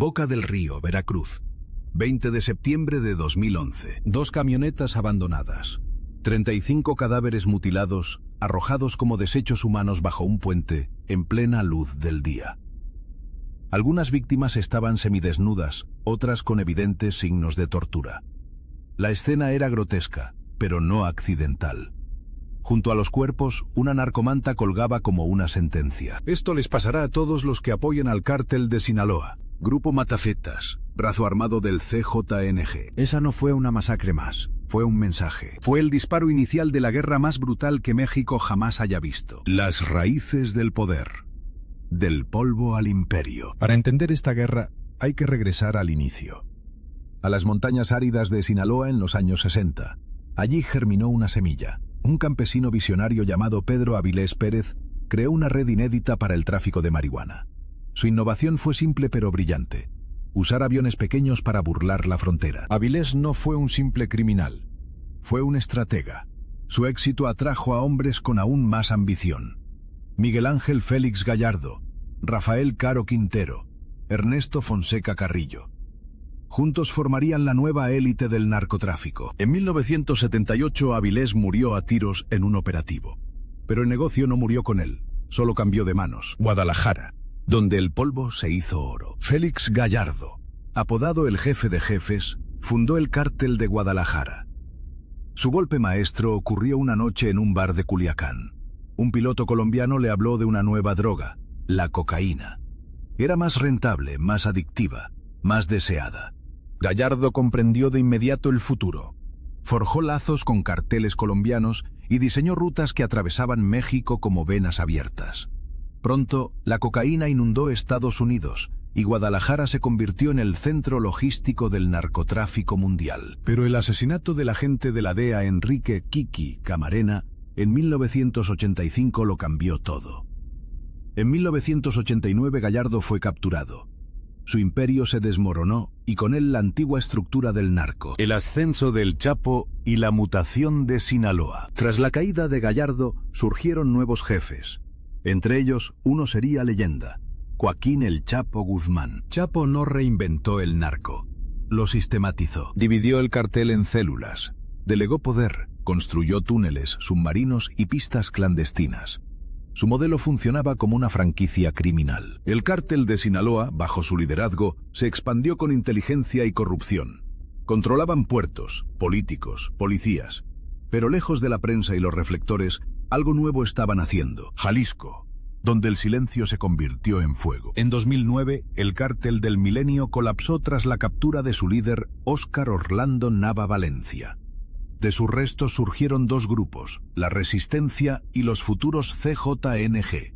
Boca del Río, Veracruz. 20 de septiembre de 2011. 2 camionetas abandonadas. 35 cadáveres mutilados, arrojados como desechos humanos bajo un puente, en plena luz del día. Algunas víctimas estaban semidesnudas, otras con evidentes signos de tortura. La escena era grotesca, pero no accidental. Junto a los cuerpos, una narcomanta colgaba como una sentencia. Esto les pasará a todos los que apoyen al cártel de Sinaloa. Grupo Matacetas, brazo armado del CJNG. Esa no fue una masacre más, fue un mensaje. Fue el disparo inicial de la guerra más brutal que México jamás haya visto. Las raíces del poder. Del polvo al imperio. Para entender esta guerra, hay que regresar al inicio. A las montañas áridas de Sinaloa en los años 60. Allí germinó una semilla. Un campesino visionario llamado Pedro Avilés Pérez creó una red inédita para el tráfico de marihuana. Su innovación fue simple pero brillante: usar aviones pequeños para burlar la frontera. Avilés no fue un simple criminal, fue un estratega. Su éxito atrajo a hombres con aún más ambición: Miguel Ángel Félix Gallardo, Rafael Caro Quintero, Ernesto Fonseca Carrillo. Juntos formarían la nueva élite del narcotráfico. En 1978 Avilés murió a tiros en un operativo. Pero el negocio no murió con él, solo cambió de manos. Guadalajara, donde el polvo se hizo oro. Félix Gallardo, apodado el jefe de jefes, fundó el cártel de Guadalajara. Su golpe maestro ocurrió una noche en un bar de Culiacán. Un piloto colombiano le habló de una nueva droga, la cocaína. Era más rentable, más adictiva, más deseada. Gallardo comprendió de inmediato el futuro. Forjó lazos con carteles colombianos y diseñó rutas que atravesaban México como venas abiertas. Pronto, la cocaína inundó Estados Unidos y Guadalajara se convirtió en el centro logístico del narcotráfico mundial. Pero el asesinato del agente de la DEA Enrique Kiki Camarena en 1985 lo cambió todo. En 1989 Gallardo fue capturado. Su imperio se desmoronó y con él la antigua estructura del narco. El ascenso del Chapo y la mutación de Sinaloa. Tras la caída de Gallardo surgieron nuevos jefes. Entre ellos, uno sería leyenda: Joaquín el Chapo Guzmán. Chapo no reinventó el narco, lo sistematizó. Dividió el cartel en células, delegó poder, construyó túneles, submarinos y pistas clandestinas. Su modelo funcionaba como una franquicia criminal. El cártel de Sinaloa, bajo su liderazgo, se expandió con inteligencia y corrupción. Controlaban puertos, políticos, policías. Pero lejos de la prensa y los reflectores, algo nuevo estaban haciendo: Jalisco, donde el silencio se convirtió en fuego. En 2009, el cártel del Milenio colapsó tras la captura de su líder, Óscar Orlando Nava Valencia. De sus restos surgieron dos grupos, la Resistencia y los futuros CJNG.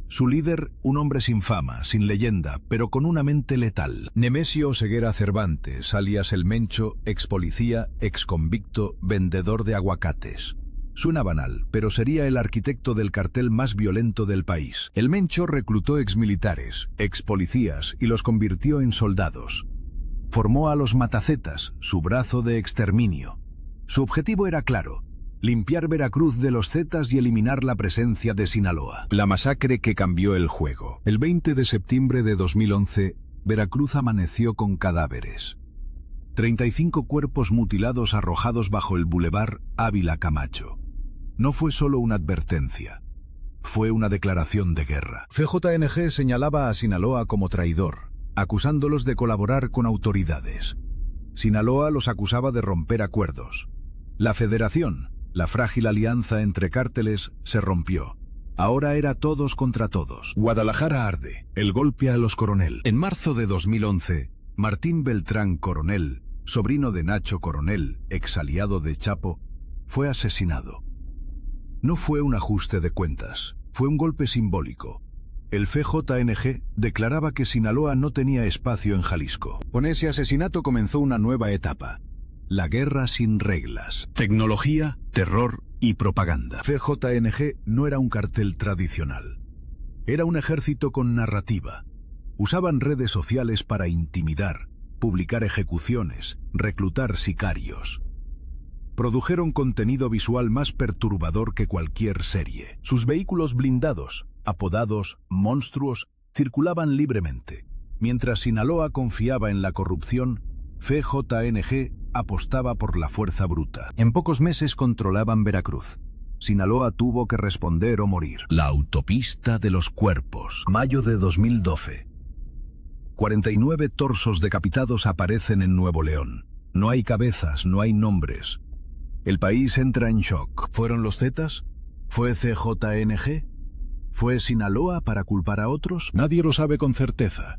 Su líder, un hombre sin fama, sin leyenda, pero con una mente letal. Nemesio Oseguera Cervantes, alias El Mencho, ex policía, ex convicto, vendedor de aguacates. Suena banal, pero sería el arquitecto del cartel más violento del país. El Mencho reclutó exmilitares, ex policías y los convirtió en soldados. Formó a los Matacetas, su brazo de exterminio. Su objetivo era claro: limpiar Veracruz de los Zetas y eliminar la presencia de Sinaloa. La masacre que cambió el juego. El 20 de septiembre de 2011, Veracruz amaneció con cadáveres. 35 cuerpos mutilados arrojados bajo el bulevar Ávila Camacho. No fue solo una advertencia, fue una declaración de guerra. CJNG señalaba a Sinaloa como traidor, acusándolos de colaborar con autoridades. Sinaloa los acusaba de romper acuerdos. La federación, la frágil alianza entre cárteles, se rompió. Ahora era todos contra todos. Guadalajara arde. El golpe a los Coronel. En marzo de 2011, Martín Beltrán Coronel, sobrino de Nacho Coronel, ex aliado de Chapo, fue asesinado. No fue un ajuste de cuentas, fue un golpe simbólico. El CJNG declaraba que Sinaloa no tenía espacio en Jalisco. Con ese asesinato comenzó una nueva etapa: la guerra sin reglas. Tecnología, terror y propaganda. CJNG no era un cartel tradicional. Era un ejército con narrativa. Usaban redes sociales para intimidar, publicar ejecuciones, reclutar sicarios. Produjeron contenido visual más perturbador que cualquier serie. Sus vehículos blindados, apodados monstruos, circulaban libremente. Mientras Sinaloa confiaba en la corrupción, CJNG apostaba por la fuerza bruta. En pocos meses controlaban Veracruz. Sinaloa tuvo que responder o morir. La autopista de los cuerpos. Mayo de 2012. 49 torsos decapitados aparecen en Nuevo León. No hay cabezas, no hay nombres. El país entra en shock. ¿Fueron los Zetas? ¿Fue CJNG? ¿Fue Sinaloa para culpar a otros? Nadie lo sabe con certeza.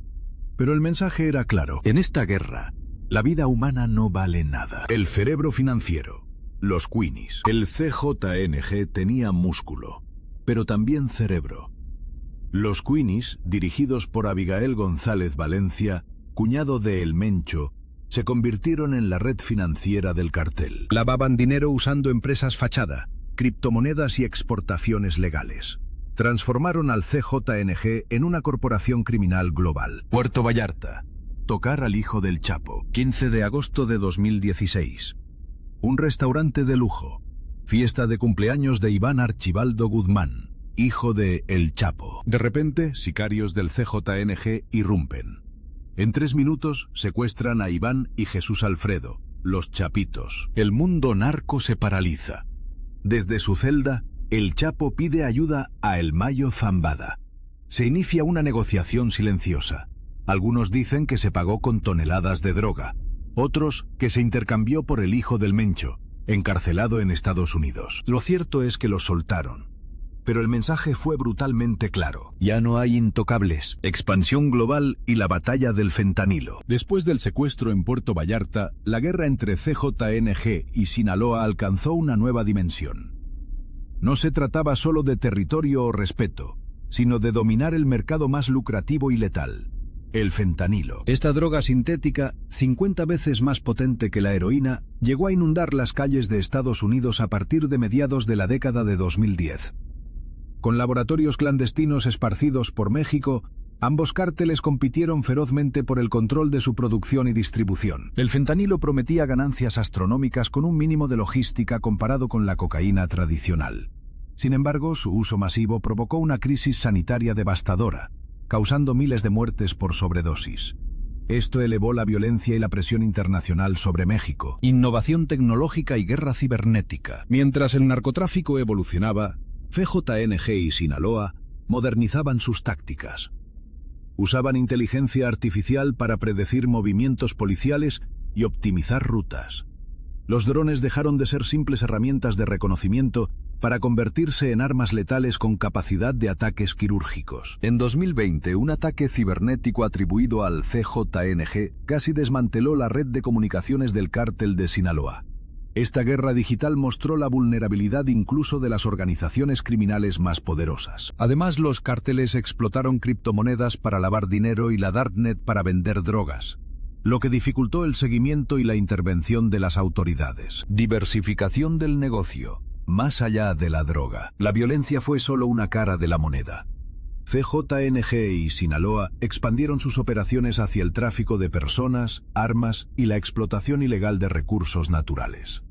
Pero el mensaje era claro. En esta guerra, la vida humana no vale nada. El cerebro financiero. Los Queenies. El CJNG tenía músculo, pero también cerebro. Los Queenies, dirigidos por Abigail González Valencia, cuñado de El Mencho, se convirtieron en la red financiera del cartel. Lavaban dinero usando empresas fachada, criptomonedas y exportaciones legales. Transformaron al CJNG en una corporación criminal global. Puerto Vallarta. Tocar al hijo del Chapo. 15 de agosto de 2016. Un restaurante de lujo. Fiesta de cumpleaños de Iván Archibaldo Guzmán, hijo de El Chapo. De repente, sicarios del CJNG irrumpen. En 3 minutos secuestran a Iván y Jesús Alfredo, los Chapitos. El mundo narco se paraliza. Desde su celda, El Chapo pide ayuda a El Mayo Zambada. Se inicia una negociación silenciosa. Algunos dicen que se pagó con toneladas de droga. Otros que se intercambió por el hijo del Mencho, encarcelado en Estados Unidos. Lo cierto es que los soltaron. Pero el mensaje fue brutalmente claro. Ya no hay intocables, expansión global y la batalla del fentanilo. Después del secuestro en Puerto Vallarta, la guerra entre CJNG y Sinaloa alcanzó una nueva dimensión. No se trataba solo de territorio o respeto, sino de dominar el mercado más lucrativo y letal, el fentanilo. Esta droga sintética, 50 veces más potente que la heroína, llegó a inundar las calles de Estados Unidos a partir de mediados de la década de 2010. Con laboratorios clandestinos esparcidos por México, ambos cárteles compitieron ferozmente por el control de su producción y distribución. El fentanilo prometía ganancias astronómicas con un mínimo de logística comparado con la cocaína tradicional. Sin embargo, su uso masivo provocó una crisis sanitaria devastadora, causando miles de muertes por sobredosis. Esto elevó la violencia y la presión internacional sobre México. Innovación tecnológica y guerra cibernética. Mientras el narcotráfico evolucionaba, CJNG y Sinaloa modernizaban sus tácticas. Usaban inteligencia artificial para predecir movimientos policiales y optimizar rutas. Los drones dejaron de ser simples herramientas de reconocimiento para convertirse en armas letales con capacidad de ataques quirúrgicos. En 2020, un ataque cibernético atribuido al CJNG casi desmanteló la red de comunicaciones del cártel de Sinaloa. Esta guerra digital mostró la vulnerabilidad incluso de las organizaciones criminales más poderosas. Además, los cárteles explotaron criptomonedas para lavar dinero y la Darknet para vender drogas, lo que dificultó el seguimiento y la intervención de las autoridades. Diversificación del negocio. Más allá de la droga, la violencia fue solo una cara de la moneda. CJNG y Sinaloa expandieron sus operaciones hacia el tráfico de personas, armas y la explotación ilegal de recursos naturales.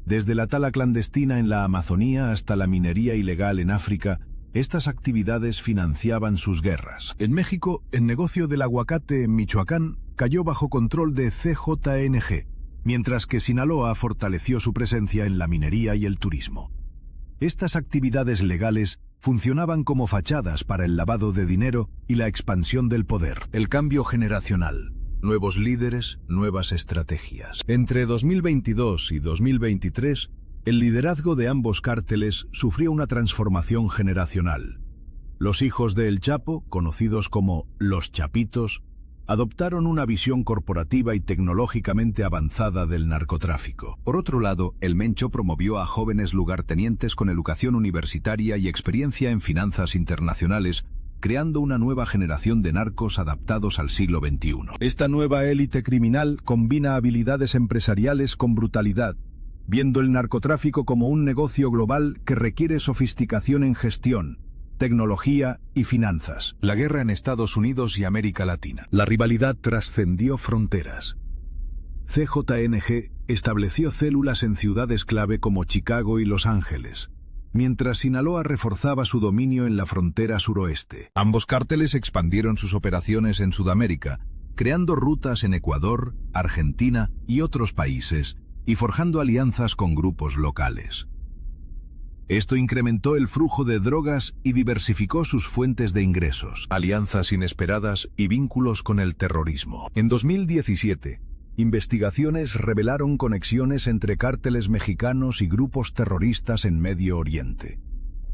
Desde la tala clandestina en la Amazonía hasta la minería ilegal en África, estas actividades financiaban sus guerras. En México, el negocio del aguacate en Michoacán cayó bajo control de CJNG, mientras que Sinaloa fortaleció su presencia en la minería y el turismo. Estas actividades legales funcionaban como fachadas para el lavado de dinero y la expansión del poder. El cambio generacional. Nuevos líderes, nuevas estrategias. Entre 2022 y 2023, el liderazgo de ambos cárteles sufrió una transformación generacional. Los hijos de El Chapo, conocidos como los Chapitos, adoptaron una visión corporativa y tecnológicamente avanzada del narcotráfico. Por otro lado, El Mencho promovió a jóvenes lugartenientes con educación universitaria y experiencia en finanzas internacionales, creando una nueva generación de narcos adaptados al siglo XXI. Esta nueva élite criminal combina habilidades empresariales con brutalidad, viendo el narcotráfico como un negocio global que requiere sofisticación en gestión, tecnología y finanzas. La guerra en Estados Unidos y América Latina. La rivalidad trascendió fronteras. CJNG estableció células en ciudades clave como Chicago y Los Ángeles. mientras Sinaloa reforzaba su dominio en la frontera suroeste. Ambos cárteles expandieron sus operaciones en Sudamérica, creando rutas en Ecuador, Argentina y otros países, y forjando alianzas con grupos locales. Esto incrementó el flujo de drogas y diversificó sus fuentes de ingresos. Alianzas inesperadas y vínculos con el terrorismo. En 2017, investigaciones revelaron conexiones entre cárteles mexicanos y grupos terroristas en Medio Oriente.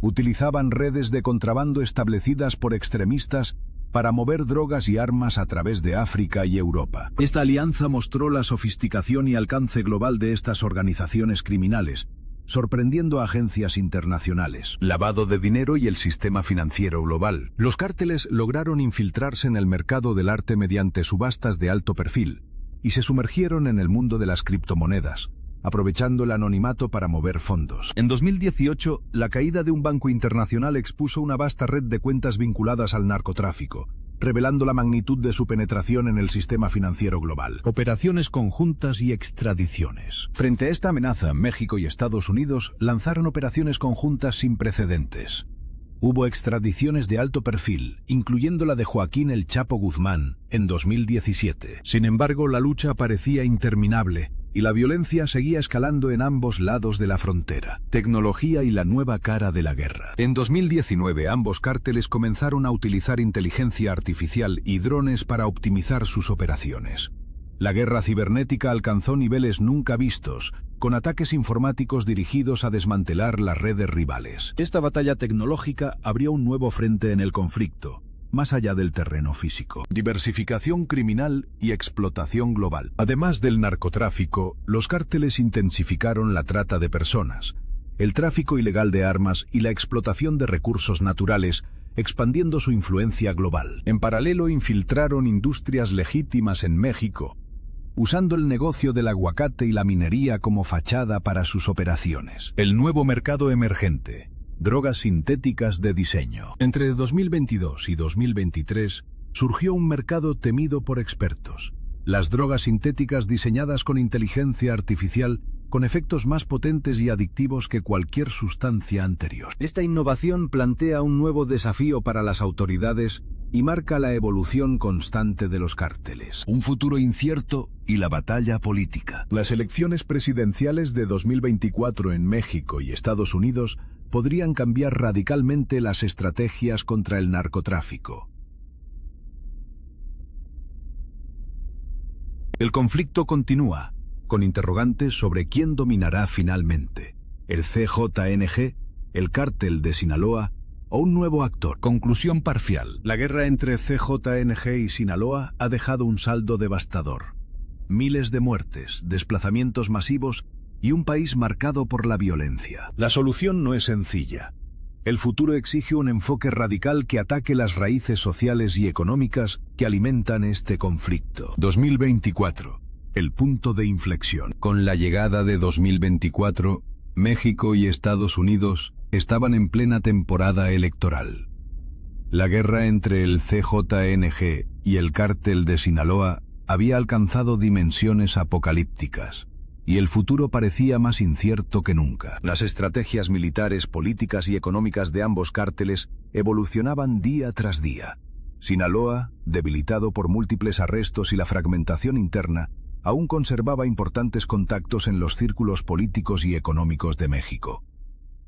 Utilizaban redes de contrabando establecidas por extremistas para mover drogas y armas a través de África y Europa. Esta alianza mostró la sofisticación y alcance global de estas organizaciones criminales, sorprendiendo a agencias internacionales. Lavado de dinero y el sistema financiero global. Los cárteles lograron infiltrarse en el mercado del arte mediante subastas de alto perfil y se sumergieron en el mundo de las criptomonedas, aprovechando el anonimato para mover fondos. En 2018, la caída de un banco internacional expuso una vasta red de cuentas vinculadas al narcotráfico, revelando la magnitud de su penetración en el sistema financiero global. Operaciones conjuntas y extradiciones. Frente a esta amenaza, México y Estados Unidos lanzaron operaciones conjuntas sin precedentes. Hubo extradiciones de alto perfil, incluyendo la de Joaquín El Chapo Guzmán, en 2017. Sin embargo, la lucha parecía interminable, y la violencia seguía escalando en ambos lados de la frontera. Tecnología y la nueva cara de la guerra. En 2019, ambos cárteles comenzaron a utilizar inteligencia artificial y drones para optimizar sus operaciones. La guerra cibernética alcanzó niveles nunca vistos, con ataques informáticos dirigidos a desmantelar las redes rivales. Esta batalla tecnológica abrió un nuevo frente en el conflicto, más allá del terreno físico. Diversificación criminal y explotación global. Además del narcotráfico, los cárteles intensificaron la trata de personas, el tráfico ilegal de armas y la explotación de recursos naturales, expandiendo su influencia global. En paralelo, infiltraron industrias legítimas en México, usando el negocio del aguacate y la minería como fachada para sus operaciones. El nuevo mercado emergente. Drogas sintéticas de diseño. Entre 2022 y 2023 surgió un mercado temido por expertos. Las drogas sintéticas diseñadas con inteligencia artificial, con efectos más potentes y adictivos que cualquier sustancia anterior. Esta innovación plantea un nuevo desafío para las autoridades y marca la evolución constante de los cárteles. Un futuro incierto y la batalla política. Las elecciones presidenciales de 2024 en México y Estados Unidos podrían cambiar radicalmente las estrategias contra el narcotráfico. El conflicto continúa, con interrogantes sobre quién dominará finalmente, el CJNG, el cártel de Sinaloa o un nuevo actor. Conclusión parcial. La guerra entre CJNG y Sinaloa ha dejado un saldo devastador. Miles de muertes, desplazamientos masivos y un país marcado por la violencia. La solución no es sencilla. El futuro exige un enfoque radical que ataque las raíces sociales y económicas que alimentan este conflicto. 2024. El punto de inflexión. Con la llegada de 2024, México y Estados Unidos estaban en plena temporada electoral. La guerra entre el CJNG y el cártel de Sinaloa había alcanzado dimensiones apocalípticas, y el futuro parecía más incierto que nunca. Las estrategias militares, políticas y económicas de ambos cárteles evolucionaban día tras día. Sinaloa, debilitado por múltiples arrestos y la fragmentación interna, aún conservaba importantes contactos en los círculos políticos y económicos de México.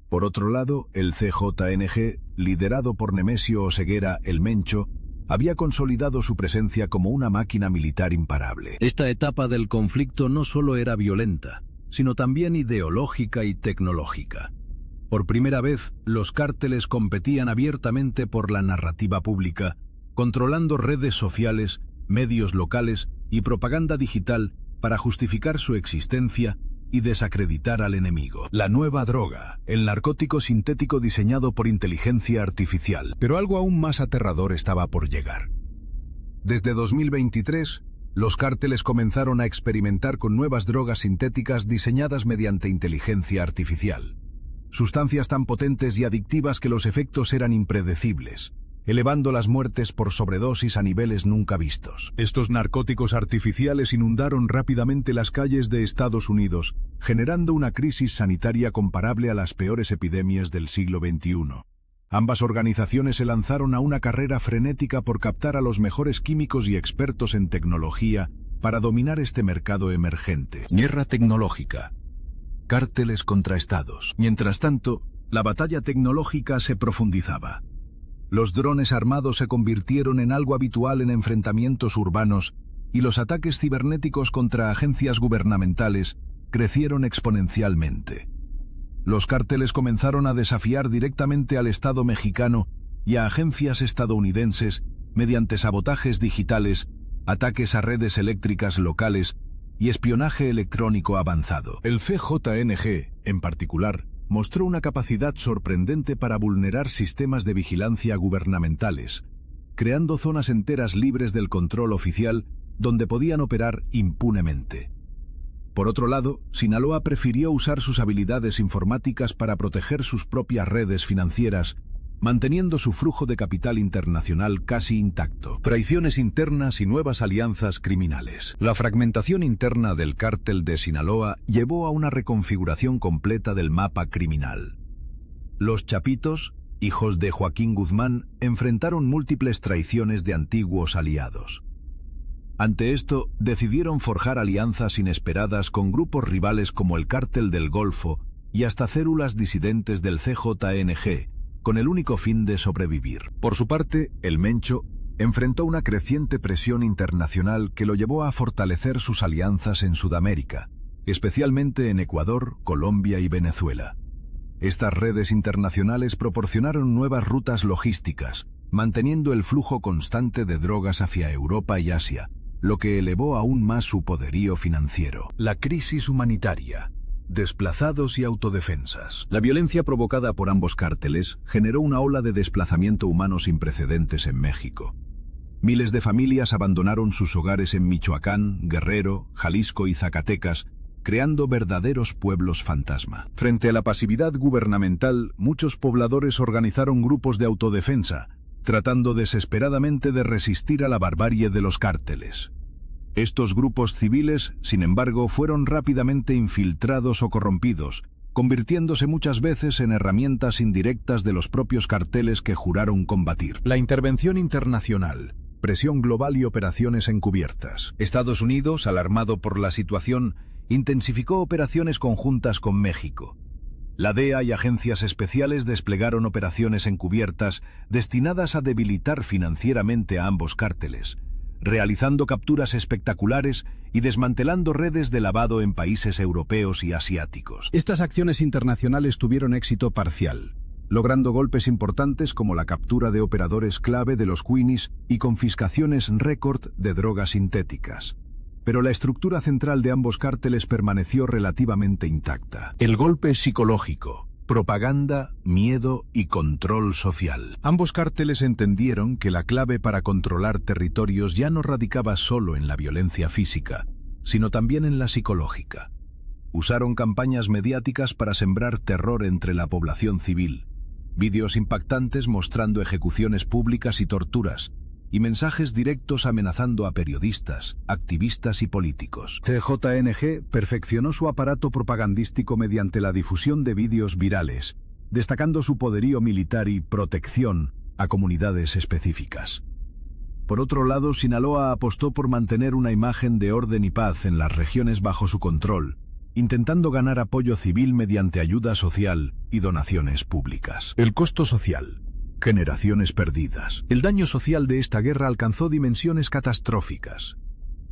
Por otro lado, el CJNG, liderado por Nemesio Oseguera el Mencho, había consolidado su presencia como una máquina militar imparable. Esta etapa del conflicto no solo era violenta, sino también ideológica y tecnológica. Por primera vez, los cárteles competían abiertamente por la narrativa pública, controlando redes sociales, medios locales y propaganda digital para justificar su existencia y desacreditar al enemigo. La nueva droga, el narcótico sintético diseñado por inteligencia artificial. Pero algo aún más aterrador estaba por llegar. Desde 2023, los cárteles comenzaron a experimentar con nuevas drogas sintéticas diseñadas mediante inteligencia artificial. Sustancias tan potentes y adictivas que los efectos eran impredecibles, elevando las muertes por sobredosis a niveles nunca vistos. Estos narcóticos artificiales inundaron rápidamente las calles de Estados Unidos, generando una crisis sanitaria comparable a las peores epidemias del siglo XXI. Ambas organizaciones se lanzaron a una carrera frenética por captar a los mejores químicos y expertos en tecnología para dominar este mercado emergente. Guerra tecnológica. Cárteles contra estados. Mientras tanto, la batalla tecnológica se profundizaba. Los drones armados se convirtieron en algo habitual en enfrentamientos urbanos y los ataques cibernéticos contra agencias gubernamentales crecieron exponencialmente. Los cárteles comenzaron a desafiar directamente al Estado mexicano y a agencias estadounidenses mediante sabotajes digitales, ataques a redes eléctricas locales y espionaje electrónico avanzado. El CJNG, en particular, mostró una capacidad sorprendente para vulnerar sistemas de vigilancia gubernamentales, creando zonas enteras libres del control oficial donde podían operar impunemente. Por otro lado, Sinaloa prefirió usar sus habilidades informáticas para proteger sus propias redes financieras, manteniendo su flujo de capital internacional casi intacto. Traiciones internas y nuevas alianzas criminales. La fragmentación interna del cártel de Sinaloa llevó a una reconfiguración completa del mapa criminal. Los Chapitos, hijos de Joaquín Guzmán, enfrentaron múltiples traiciones de antiguos aliados. Ante esto, decidieron forjar alianzas inesperadas con grupos rivales como el Cártel del Golfo y hasta células disidentes del CJNG, con el único fin de sobrevivir. Por su parte, el Mencho enfrentó una creciente presión internacional que lo llevó a fortalecer sus alianzas en Sudamérica, especialmente en Ecuador, Colombia y Venezuela. Estas redes internacionales proporcionaron nuevas rutas logísticas, manteniendo el flujo constante de drogas hacia Europa y Asia, lo que elevó aún más su poderío financiero. La crisis humanitaria. Desplazados y autodefensas. La violencia provocada por ambos cárteles generó una ola de desplazamiento humano sin precedentes en México. Miles de familias abandonaron sus hogares en Michoacán, Guerrero, Jalisco y Zacatecas, creando verdaderos pueblos fantasma. Frente a la pasividad gubernamental, muchos pobladores organizaron grupos de autodefensa, tratando desesperadamente de resistir a la barbarie de los cárteles. Estos grupos civiles, sin embargo, fueron rápidamente infiltrados o corrompidos, convirtiéndose muchas veces en herramientas indirectas de los propios carteles que juraron combatir. La intervención internacional, presión global y operaciones encubiertas. Estados Unidos, alarmado por la situación, intensificó operaciones conjuntas con México. La DEA y agencias especiales desplegaron operaciones encubiertas destinadas a debilitar financieramente a ambos cárteles, realizando capturas espectaculares y desmantelando redes de lavado en países europeos y asiáticos. Estas acciones internacionales tuvieron éxito parcial, logrando golpes importantes como la captura de operadores clave de los Queenies y confiscaciones récord de drogas sintéticas. Pero la estructura central de ambos cárteles permaneció relativamente intacta. El golpe psicológico, propaganda, miedo y control social. Ambos cárteles entendieron que la clave para controlar territorios ya no radicaba solo en la violencia física, sino también en la psicológica. Usaron campañas mediáticas para sembrar terror entre la población civil, vídeos impactantes mostrando ejecuciones públicas y torturas, y mensajes directos amenazando a periodistas, activistas y políticos. CJNG perfeccionó su aparato propagandístico mediante la difusión de vídeos virales, destacando su poderío militar y protección a comunidades específicas. Por otro lado, Sinaloa apostó por mantener una imagen de orden y paz en las regiones bajo su control, intentando ganar apoyo civil mediante ayuda social y donaciones públicas. El costo social. Generaciones perdidas. El daño social de esta guerra alcanzó dimensiones catastróficas.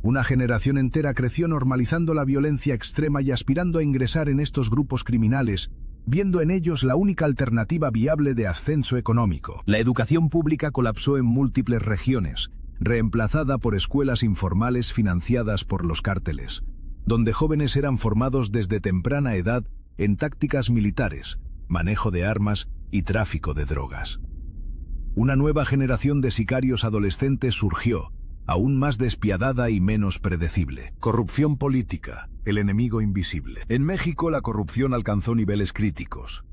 Una generación entera creció normalizando la violencia extrema y aspirando a ingresar en estos grupos criminales, viendo en ellos la única alternativa viable de ascenso económico. La educación pública colapsó en múltiples regiones, reemplazada por escuelas informales financiadas por los cárteles, donde jóvenes eran formados desde temprana edad en tácticas militares, manejo de armas y tráfico de drogas. Una nueva generación de sicarios adolescentes surgió, aún más despiadada y menos predecible. Corrupción política, el enemigo invisible. En México la corrupción alcanzó niveles críticos.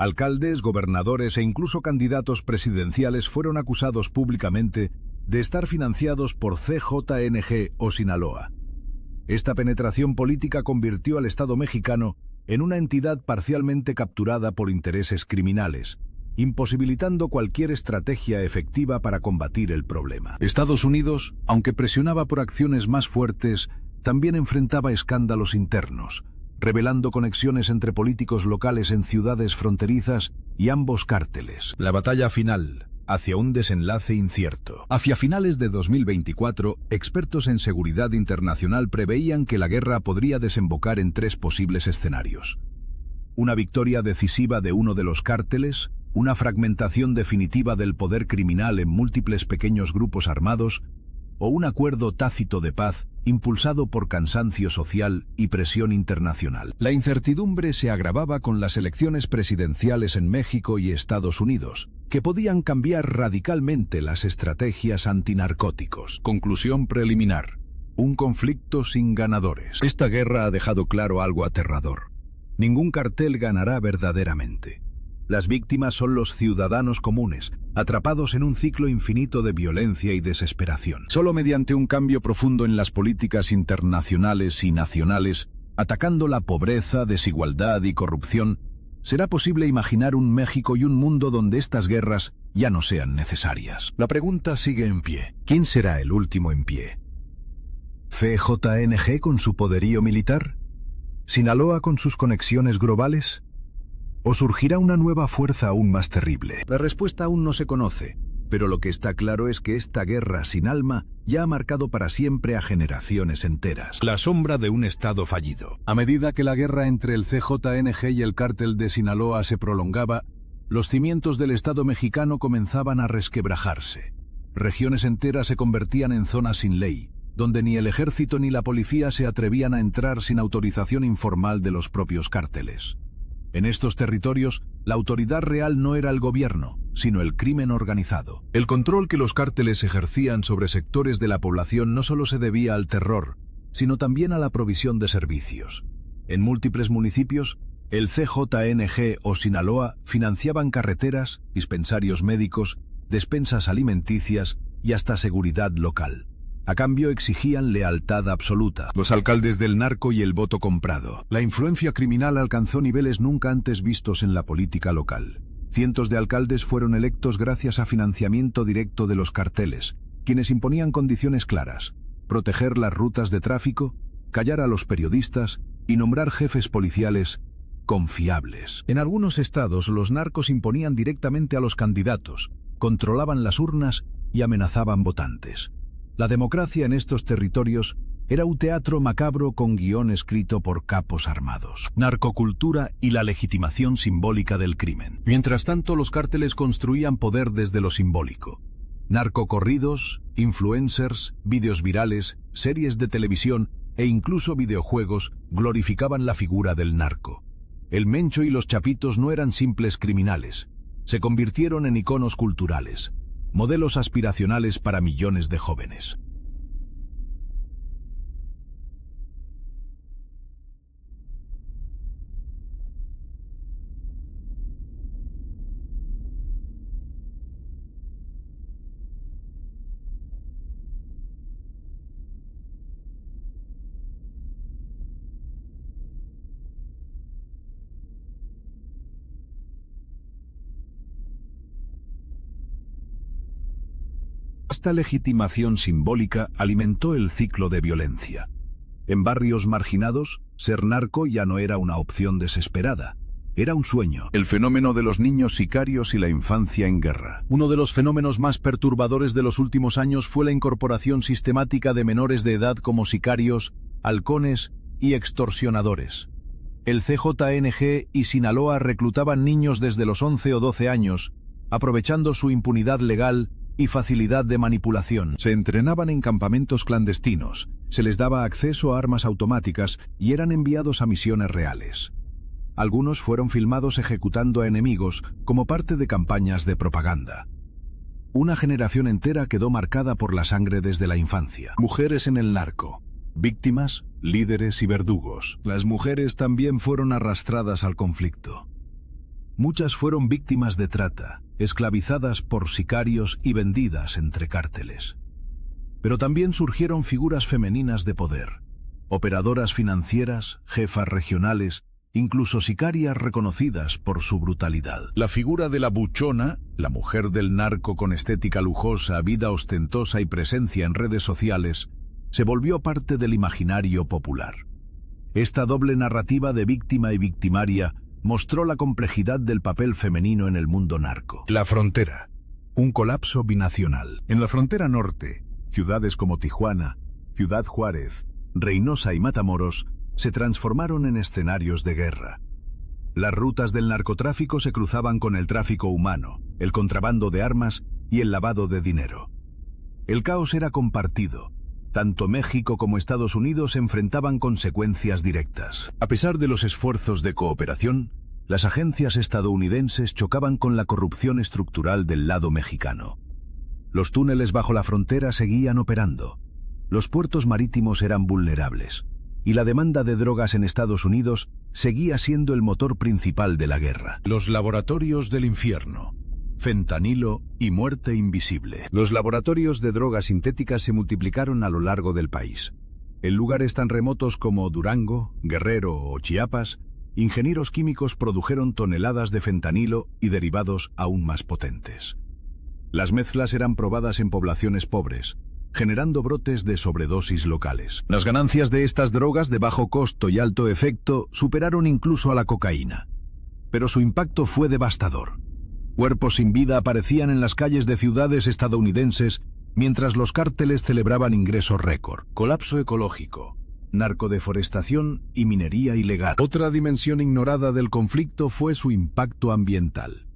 Alcaldes, gobernadores e incluso candidatos presidenciales fueron acusados públicamente de estar financiados por CJNG o Sinaloa. Esta penetración política convirtió al Estado mexicano en una entidad parcialmente capturada por intereses criminales, imposibilitando cualquier estrategia efectiva para combatir el problema. Estados Unidos, aunque presionaba por acciones más fuertes, también enfrentaba escándalos internos, revelando conexiones entre políticos locales en ciudades fronterizas y ambos cárteles. La batalla final, hacia un desenlace incierto. Hacia finales de 2024, expertos en seguridad internacional preveían que la guerra podría desembocar en 3 posibles escenarios: una victoria decisiva de uno de los cárteles, una fragmentación definitiva del poder criminal en múltiples pequeños grupos armados, o un acuerdo tácito de paz impulsado por cansancio social y presión internacional. La incertidumbre se agravaba con las elecciones presidenciales en México y Estados Unidos, que podían cambiar radicalmente las estrategias antinarcóticos. Conclusión preliminar: un conflicto sin ganadores. Esta guerra ha dejado claro algo aterrador. Ningún cartel ganará verdaderamente. Las víctimas son los ciudadanos comunes, atrapados en un ciclo infinito de violencia y desesperación. Solo mediante un cambio profundo en las políticas internacionales y nacionales, atacando la pobreza, desigualdad y corrupción, será posible imaginar un México y un mundo donde estas guerras ya no sean necesarias. La pregunta sigue en pie. ¿Quién será el último en pie? ¿CJNG con su poderío militar? ¿Sinaloa con sus conexiones globales? ¿O surgirá una nueva fuerza aún más terrible? La respuesta aún no se conoce, pero lo que está claro es que esta guerra sin alma ya ha marcado para siempre a generaciones enteras. La sombra de un Estado fallido. A medida que la guerra entre el CJNG y el cártel de Sinaloa se prolongaba, los cimientos del Estado mexicano comenzaban a resquebrajarse. Regiones enteras se convertían en zonas sin ley, donde ni el ejército ni la policía se atrevían a entrar sin autorización informal de los propios cárteles. En estos territorios, la autoridad real no era el gobierno, sino el crimen organizado. El control que los cárteles ejercían sobre sectores de la población no solo se debía al terror, sino también a la provisión de servicios. En múltiples municipios, el CJNG o Sinaloa financiaban carreteras, dispensarios médicos, despensas alimenticias y hasta seguridad local. A cambio exigían lealtad absoluta. Los alcaldes del narco y el voto comprado. La influencia criminal alcanzó niveles nunca antes vistos en la política local. Cientos de alcaldes fueron electos gracias a financiamiento directo de los carteles, quienes imponían condiciones claras: proteger las rutas de tráfico, callar a los periodistas y nombrar jefes policiales confiables. En algunos estados, los narcos imponían directamente a los candidatos, controlaban las urnas y amenazaban votantes. La democracia en estos territorios era un teatro macabro con guión escrito por capos armados. Narcocultura y la legitimación simbólica del crimen. Mientras tanto, los cárteles construían poder desde lo simbólico. Narcocorridos, influencers, vídeos virales, series de televisión e incluso videojuegos glorificaban la figura del narco. El Mencho y los Chapitos no eran simples criminales. Se convirtieron en iconos culturales, modelos aspiracionales para millones de jóvenes. Esta legitimación simbólica alimentó el ciclo de violencia. En barrios marginados, ser narco ya no era una opción desesperada, era un sueño. El fenómeno de los niños sicarios y la infancia en guerra. Uno de los fenómenos más perturbadores de los últimos años fue la incorporación sistemática de menores de edad como sicarios, halcones y extorsionadores. El CJNG y Sinaloa reclutaban niños desde los 11 o 12 años, aprovechando su impunidad legal y facilidad de manipulación. Se entrenaban en campamentos clandestinos, se les daba acceso a armas automáticas y eran enviados a misiones reales. Algunos fueron filmados ejecutando a enemigos como parte de campañas de propaganda. Una generación entera quedó marcada por la sangre desde la infancia. Mujeres en el narco. Víctimas, líderes y verdugos. Las mujeres también fueron arrastradas al conflicto. Muchas fueron víctimas de trata, esclavizadas por sicarios y vendidas entre cárteles. Pero también surgieron figuras femeninas de poder, operadoras financieras, jefas regionales, incluso sicarias reconocidas por su brutalidad. La figura de la buchona, la mujer del narco con estética lujosa, vida ostentosa y presencia en redes sociales, se volvió parte del imaginario popular. Esta doble narrativa de víctima y victimaria mostró la complejidad del papel femenino en el mundo narco. La frontera, un colapso binacional. En la frontera norte, ciudades como Tijuana, Ciudad Juárez, Reynosa y Matamoros se transformaron en escenarios de guerra. Las rutas del narcotráfico se cruzaban con el tráfico humano, el contrabando de armas y el lavado de dinero. El caos era compartido. Tanto México como Estados Unidos enfrentaban consecuencias directas. A pesar de los esfuerzos de cooperación, las agencias estadounidenses chocaban con la corrupción estructural del lado mexicano. Los túneles bajo la frontera seguían operando. Los puertos marítimos eran vulnerables, y la demanda de drogas en Estados Unidos seguía siendo el motor principal de la guerra. Los laboratorios del infierno. Fentanilo y muerte invisible. Los laboratorios de drogas sintéticas se multiplicaron a lo largo del país. En lugares tan remotos como Durango, Guerrero o Chiapas, ingenieros químicos produjeron toneladas de fentanilo y derivados aún más potentes. Las mezclas eran probadas en poblaciones pobres, generando brotes de sobredosis locales. Las ganancias de estas drogas de bajo costo y alto efecto superaron incluso a la cocaína. Pero su impacto fue devastador. Cuerpos sin vida aparecían en las calles de ciudades estadounidenses mientras los cárteles celebraban ingresos récord. Colapso ecológico, narcodeforestación y minería ilegal. Otra dimensión ignorada del conflicto fue su impacto ambiental.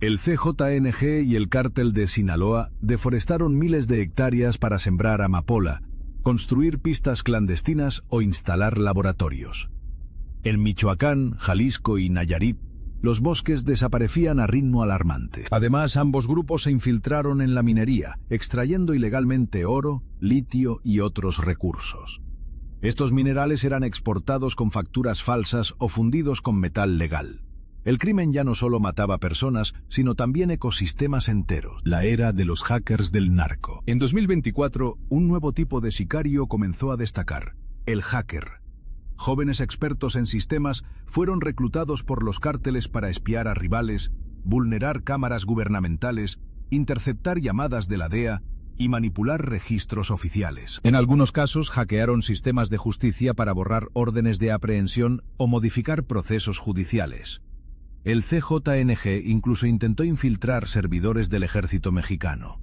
El CJNG y el cártel de Sinaloa deforestaron miles de hectáreas para sembrar amapola, construir pistas clandestinas o instalar laboratorios. En Michoacán, Jalisco y Nayarit, los bosques desaparecían a ritmo alarmante. Además, ambos grupos se infiltraron en la minería, extrayendo ilegalmente oro, litio y otros recursos. Estos minerales eran exportados con facturas falsas o fundidos con metal legal. El crimen ya no solo mataba personas, sino también ecosistemas enteros. La era de los hackers del narco. En 2024, un nuevo tipo de sicario comenzó a destacar: el hacker. Jóvenes expertos en sistemas fueron reclutados por los cárteles para espiar a rivales, vulnerar cámaras gubernamentales, interceptar llamadas de la DEA y manipular registros oficiales. En algunos casos, hackearon sistemas de justicia para borrar órdenes de aprehensión o modificar procesos judiciales. El CJNG incluso intentó infiltrar servidores del ejército mexicano.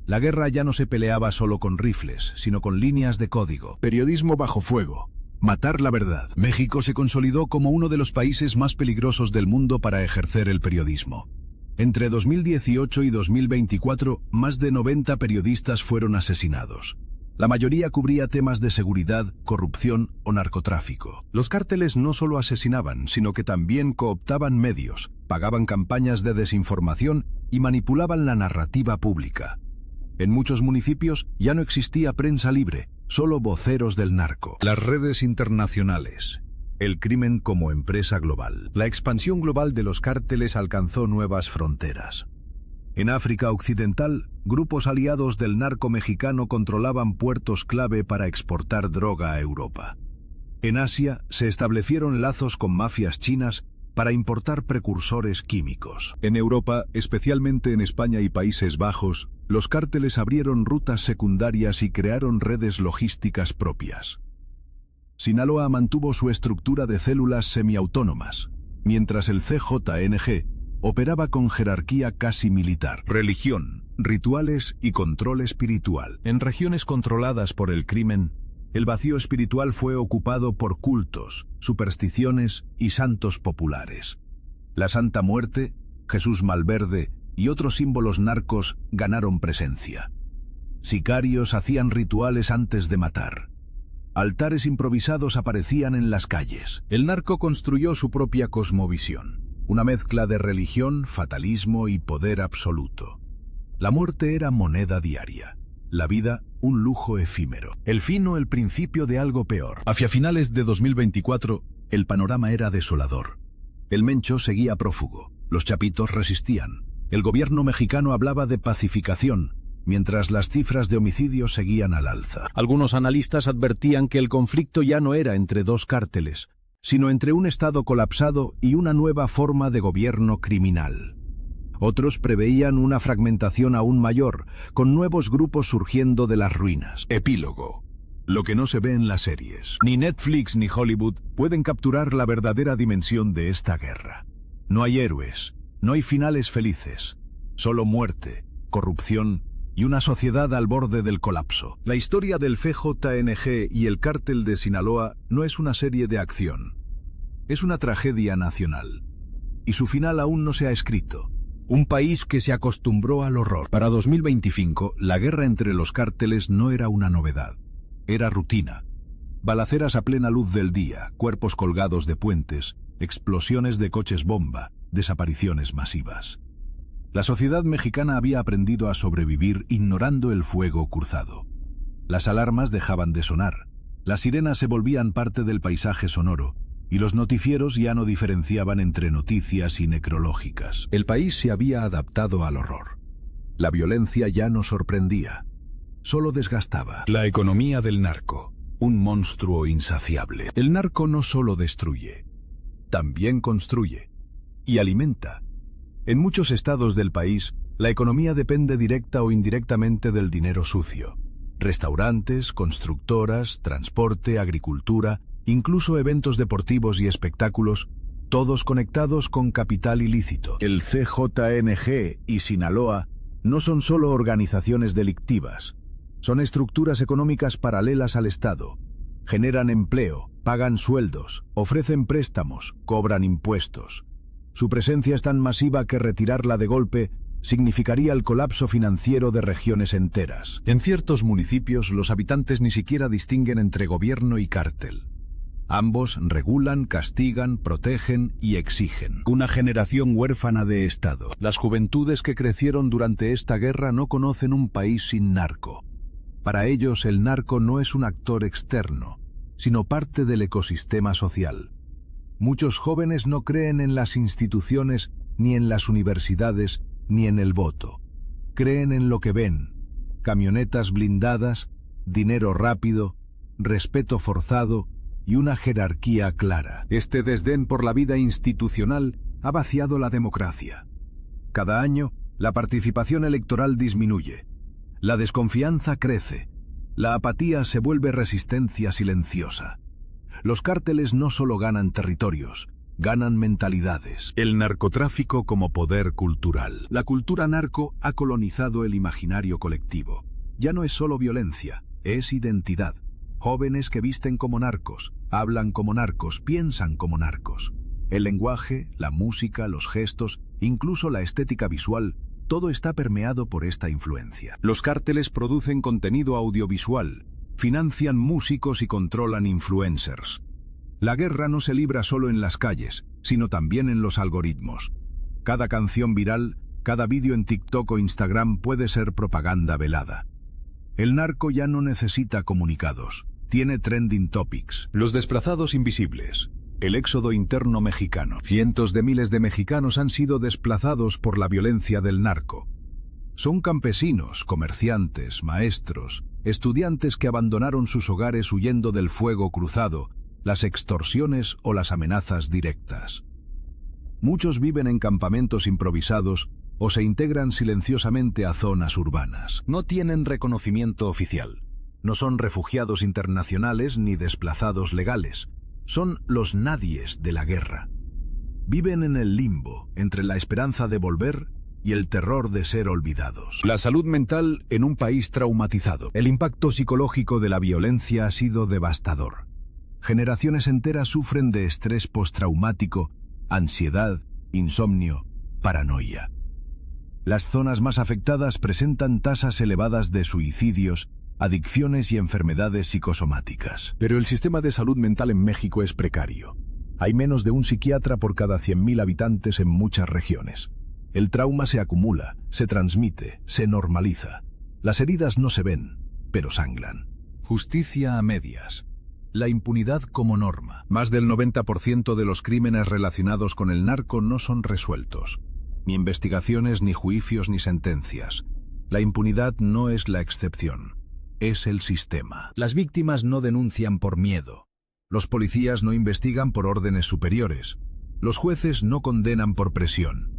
La guerra ya no se peleaba solo con rifles, sino con líneas de código. Periodismo bajo fuego. Matar la verdad. México se consolidó como uno de los países más peligrosos del mundo para ejercer el periodismo. Entre 2018 y 2024, más de 90 periodistas fueron asesinados. La mayoría cubría temas de seguridad, corrupción o narcotráfico. Los cárteles no solo asesinaban, sino que también cooptaban medios, pagaban campañas de desinformación y manipulaban la narrativa pública. En muchos municipios ya no existía prensa libre, solo voceros del narco. Las redes internacionales. El crimen como empresa global. La expansión global de los cárteles alcanzó nuevas fronteras. En África Occidental, grupos aliados del narco mexicano controlaban puertos clave para exportar droga a Europa. En Asia, se establecieron lazos con mafias chinas para importar precursores químicos. En Europa, especialmente en España y Países Bajos, los cárteles abrieron rutas secundarias y crearon redes logísticas propias. Sinaloa mantuvo su estructura de células semiautónomas, mientras el CJNG operaba con jerarquía casi militar. Religión, rituales y control espiritual. En regiones controladas por el crimen, el vacío espiritual fue ocupado por cultos, supersticiones y santos populares. La Santa Muerte, Jesús Malverde y otros símbolos narcos ganaron presencia. Sicarios hacían rituales antes de matar. Altares improvisados aparecían en las calles. El narco construyó su propia cosmovisión, una mezcla de religión, fatalismo y poder absoluto. La muerte era moneda diaria, la vida un lujo efímero. El fin o el principio de algo peor. Hacia finales de 2024, el panorama era desolador. El Mencho seguía prófugo. Los chapitos resistían. El gobierno mexicano hablaba de pacificación, mientras las cifras de homicidios seguían al alza. Algunos analistas advertían que el conflicto ya no era entre dos cárteles, sino entre un Estado colapsado y una nueva forma de gobierno criminal. Otros preveían una fragmentación aún mayor, con nuevos grupos surgiendo de las ruinas. Epílogo. Lo que no se ve en las series. Ni Netflix ni Hollywood pueden capturar la verdadera dimensión de esta guerra. No hay héroes, no hay finales felices, solo muerte, corrupción y una sociedad al borde del colapso. La historia del FJNG y el cártel de Sinaloa no es una serie de acción. Es una tragedia nacional. Y su final aún no se ha escrito. Un país que se acostumbró al horror. Para 2025, la guerra entre los cárteles no era una novedad. Era rutina. Balaceras a plena luz del día, cuerpos colgados de puentes, explosiones de coches bomba, desapariciones masivas. La sociedad mexicana había aprendido a sobrevivir ignorando el fuego cruzado. Las alarmas dejaban de sonar, las sirenas se volvían parte del paisaje sonoro, y los noticieros ya no diferenciaban entre noticias y necrológicas. El país se había adaptado al horror. La violencia ya no sorprendía, solo desgastaba. La economía del narco, un monstruo insaciable. El narco no solo destruye, también construye y alimenta. En muchos estados del país, la economía depende directa o indirectamente del dinero sucio. Restaurantes, constructoras, transporte, agricultura, incluso eventos deportivos y espectáculos, todos conectados con capital ilícito. El CJNG y Sinaloa no son solo organizaciones delictivas, son estructuras económicas paralelas al Estado. Generan empleo, pagan sueldos, ofrecen préstamos, cobran impuestos. Su presencia es tan masiva que retirarla de golpe significaría el colapso financiero de regiones enteras. En ciertos municipios, los habitantes ni siquiera distinguen entre gobierno y cártel. Ambos regulan, castigan, protegen y exigen. Una generación huérfana de Estado. Las juventudes que crecieron durante esta guerra no conocen un país sin narco. Para ellos, el narco no es un actor externo, sino parte del ecosistema social. Muchos jóvenes no creen en las instituciones, ni en las universidades, ni en el voto. Creen en lo que ven: camionetas blindadas, dinero rápido, respeto forzado y una jerarquía clara. Este desdén por la vida institucional ha vaciado la democracia. Cada año, la participación electoral disminuye. La desconfianza crece. La apatía se vuelve resistencia silenciosa. Los cárteles no solo ganan territorios, ganan mentalidades. El narcotráfico como poder cultural. La cultura narco ha colonizado el imaginario colectivo. Ya no es solo violencia, es identidad. Jóvenes que visten como narcos, hablan como narcos, piensan como narcos. El lenguaje, la música, los gestos, incluso la estética visual, todo está permeado por esta influencia. Los cárteles producen contenido audiovisual, financian músicos y controlan influencers. La guerra no se libra solo en las calles, sino también en los algoritmos. Cada canción viral, cada vídeo en TikTok o Instagram puede ser propaganda velada. El narco ya no necesita comunicados, tiene trending topics. Los desplazados invisibles. El éxodo interno mexicano. Cientos de miles de mexicanos han sido desplazados por la violencia del narco. Son campesinos, comerciantes, maestros, estudiantes que abandonaron sus hogares huyendo del fuego cruzado, las extorsiones o las amenazas directas. Muchos viven en campamentos improvisados o se integran silenciosamente a zonas urbanas. No tienen reconocimiento oficial. No son refugiados internacionales ni desplazados legales. Son los nadies de la guerra. Viven en el limbo, entre la esperanza de volver y el terror de ser olvidados. La salud mental en un país traumatizado. El impacto psicológico de la violencia ha sido devastador. Generaciones enteras sufren de estrés postraumático, ansiedad, insomnio, paranoia. Las zonas más afectadas presentan tasas elevadas de suicidios, adicciones y enfermedades psicosomáticas. Pero el sistema de salud mental en México es precario. Hay menos de un psiquiatra por cada 100.000 habitantes en muchas regiones. El trauma se acumula, se transmite, se normaliza. Las heridas no se ven, pero sangran. Justicia a medias. la impunidad como norma. Más del 90% de los crímenes relacionados con el narco no son resueltos. Ni investigaciones, ni juicios, ni sentencias. La impunidad no es la excepción, es el sistema. Las víctimas no denuncian por miedo. Los policías no investigan por órdenes superiores. Los jueces no condenan por presión.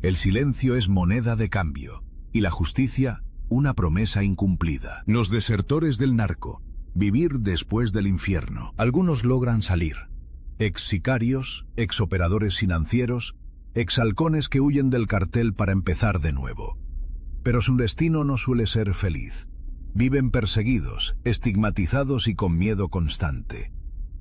El silencio es moneda de cambio, y la justicia, una promesa incumplida. Los desertores del narco, vivir después del infierno. Algunos logran salir. Ex sicarios, ex operadores financieros, ex halcones que huyen del cartel para empezar de nuevo. Pero su destino no suele ser feliz. Viven perseguidos, estigmatizados y con miedo constante.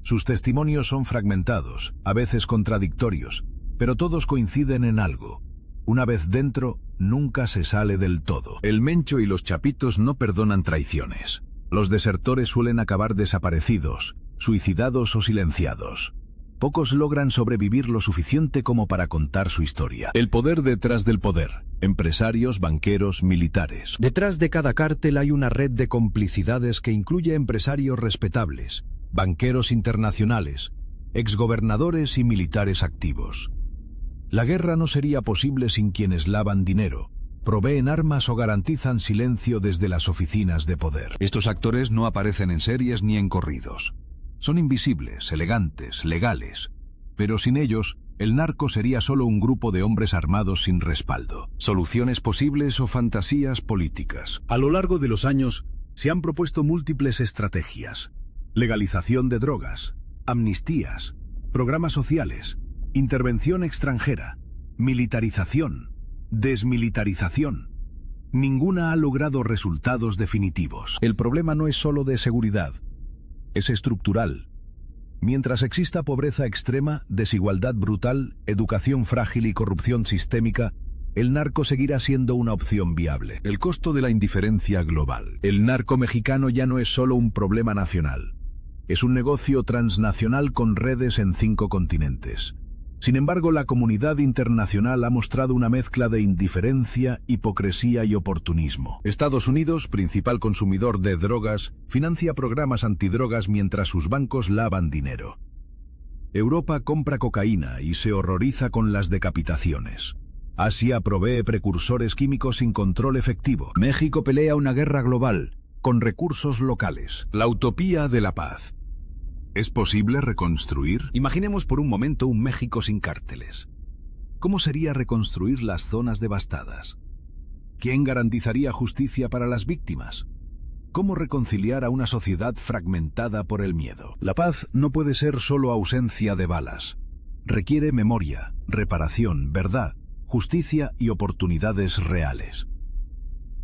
Sus testimonios son fragmentados, a veces contradictorios, pero todos coinciden en algo. Una vez dentro, nunca se sale del todo. El Mencho y los Chapitos no perdonan traiciones. Los desertores suelen acabar desaparecidos, suicidados o silenciados. Pocos logran sobrevivir lo suficiente como para contar su historia. El poder detrás del poder. Empresarios, banqueros, militares. Detrás de cada cártel hay una red de complicidades que incluye empresarios respetables, banqueros internacionales, exgobernadores y militares activos. La guerra no sería posible sin quienes lavan dinero, proveen armas o garantizan silencio desde las oficinas de poder. Estos actores no aparecen en series ni en corridos. Son invisibles, elegantes, legales, pero sin ellos, el narco sería solo un grupo de hombres armados sin respaldo. Soluciones posibles o fantasías políticas. A lo largo de los años, se han propuesto múltiples estrategias. Legalización de drogas, amnistías, programas sociales, intervención extranjera, militarización, desmilitarización. Ninguna ha logrado resultados definitivos. El problema no es solo de seguridad, es estructural. Mientras exista pobreza extrema, desigualdad brutal, educación frágil y corrupción sistémica, el narco seguirá siendo una opción viable. El costo de la indiferencia global. El narco mexicano ya no es solo un problema nacional. Es un negocio transnacional con redes en 5 continentes. Sin embargo, la comunidad internacional ha mostrado una mezcla de indiferencia, hipocresía y oportunismo. Estados Unidos, principal consumidor de drogas, financia programas antidrogas mientras sus bancos lavan dinero. Europa compra cocaína y se horroriza con las decapitaciones. Asia provee precursores químicos sin control efectivo. México pelea una guerra global, con recursos locales. La utopía de la paz. ¿Es posible reconstruir? Imaginemos por un momento un México sin cárteles. ¿Cómo sería reconstruir las zonas devastadas? ¿Quién garantizaría justicia para las víctimas? ¿Cómo reconciliar a una sociedad fragmentada por el miedo? La paz no puede ser solo ausencia de balas. Requiere memoria, reparación, verdad, justicia y oportunidades reales.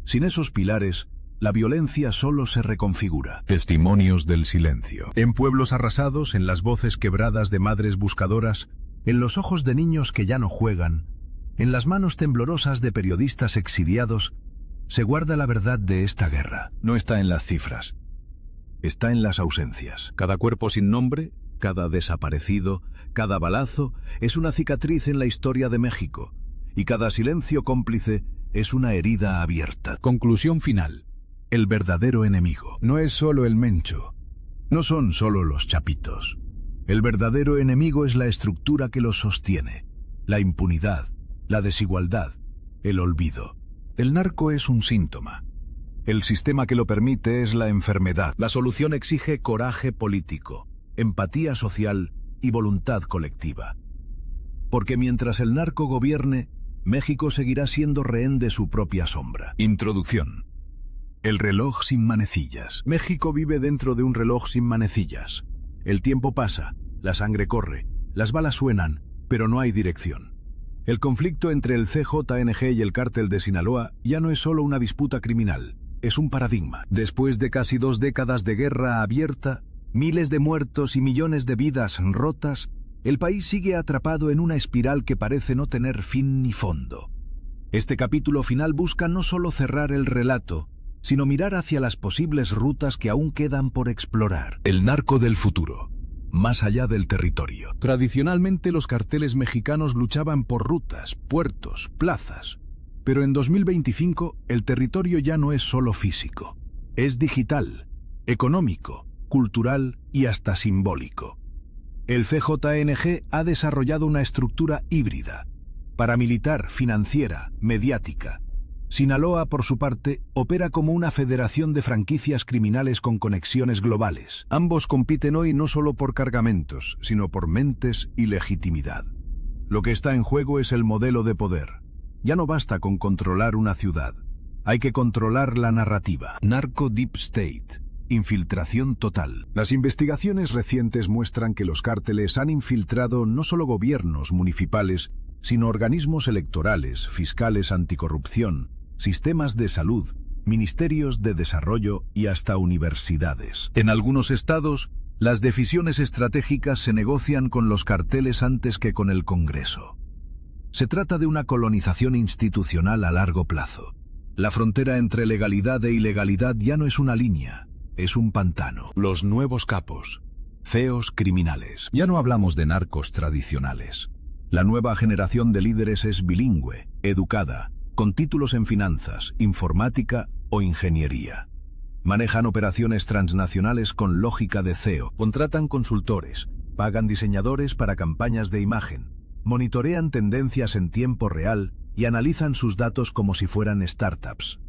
Sin esos pilares, la violencia solo se reconfigura. Testimonios del silencio. En pueblos arrasados, en las voces quebradas de madres buscadoras, en los ojos de niños que ya no juegan, en las manos temblorosas de periodistas exiliados, se guarda la verdad de esta guerra. No está en las cifras, está en las ausencias. Cada cuerpo sin nombre, cada desaparecido, cada balazo, es una cicatriz en la historia de México, y cada silencio cómplice es una herida abierta. Conclusión final. El verdadero enemigo no es solo el Mencho, no son solo los Chapitos. El verdadero enemigo es la estructura que los sostiene, la impunidad, la desigualdad, el olvido. El narco es un síntoma. El sistema que lo permite es la enfermedad. La solución exige coraje político, empatía social y voluntad colectiva. Porque mientras el narco gobierne, México seguirá siendo rehén de su propia sombra. Introducción. El reloj sin manecillas. México vive dentro de un reloj sin manecillas. El tiempo pasa, la sangre corre, las balas suenan, pero no hay dirección. El conflicto entre el CJNG y el cártel de Sinaloa ya no es solo una disputa criminal, es un paradigma. Después de casi 2 décadas de guerra abierta, miles de muertos y millones de vidas rotas, el país sigue atrapado en una espiral que parece no tener fin ni fondo. Este capítulo final busca no solo cerrar el relato, sino mirar hacia las posibles rutas que aún quedan por explorar. El narco del futuro, más allá del territorio. Tradicionalmente los carteles mexicanos luchaban por rutas, puertos, plazas. Pero en 2025 el territorio ya no es solo físico. Es digital, económico, cultural y hasta simbólico. El CJNG ha desarrollado una estructura híbrida, paramilitar, financiera, mediática. Sinaloa, por su parte, opera como una federación de franquicias criminales con conexiones globales. Ambos compiten hoy no solo por cargamentos, sino por mentes y legitimidad. Lo que está en juego es el modelo de poder. Ya no basta con controlar una ciudad. Hay que controlar la narrativa. Narco Deep State. Infiltración total. Las investigaciones recientes muestran que los cárteles han infiltrado no solo gobiernos municipales, sino organismos electorales, fiscales anticorrupción, sistemas de salud, ministerios de desarrollo y hasta universidades. En algunos estados, las decisiones estratégicas se negocian con los carteles antes que con el Congreso. Se trata de una colonización institucional a largo plazo. La frontera entre legalidad e ilegalidad ya no es una línea, es un pantano. Los nuevos capos, CEOs criminales. Ya no hablamos de narcos tradicionales. La nueva generación de líderes es bilingüe, educada, con títulos en finanzas, informática o ingeniería. Manejan operaciones transnacionales con lógica de CEO. Contratan consultores, pagan diseñadores para campañas de imagen, monitorean tendencias en tiempo real y analizan sus datos como si fueran startups.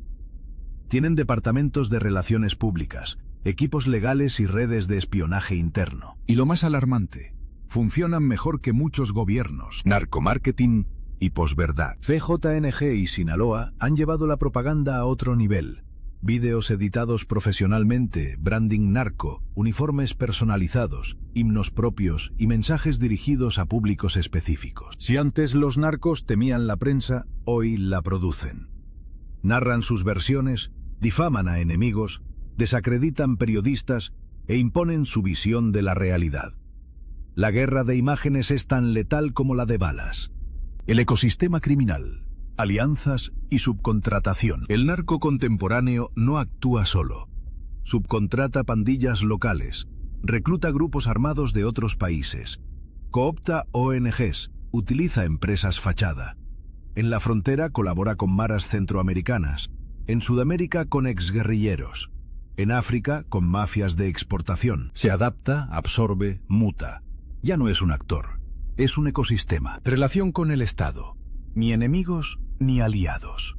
Tienen departamentos de relaciones públicas, equipos legales y redes de espionaje interno. Y lo más alarmante, funcionan mejor que muchos gobiernos. Narcomarketing y posverdad. CJNG y Sinaloa han llevado la propaganda a otro nivel. Vídeos editados profesionalmente, branding narco, uniformes personalizados, himnos propios y mensajes dirigidos a públicos específicos. Si antes los narcos temían la prensa, hoy la producen. Narran sus versiones, difaman a enemigos, desacreditan periodistas e imponen su visión de la realidad. La guerra de imágenes es tan letal como la de balas. El ecosistema criminal, alianzas y subcontratación. El narco contemporáneo no actúa solo. Subcontrata pandillas locales, recluta grupos armados de otros países, coopta ONGs, utiliza empresas fachada. En la frontera colabora con maras centroamericanas, en Sudamérica con exguerrilleros, en África con mafias de exportación. Se adapta, absorbe, muta. Ya no es un actor, es un ecosistema. Relación con el Estado. Ni enemigos ni aliados.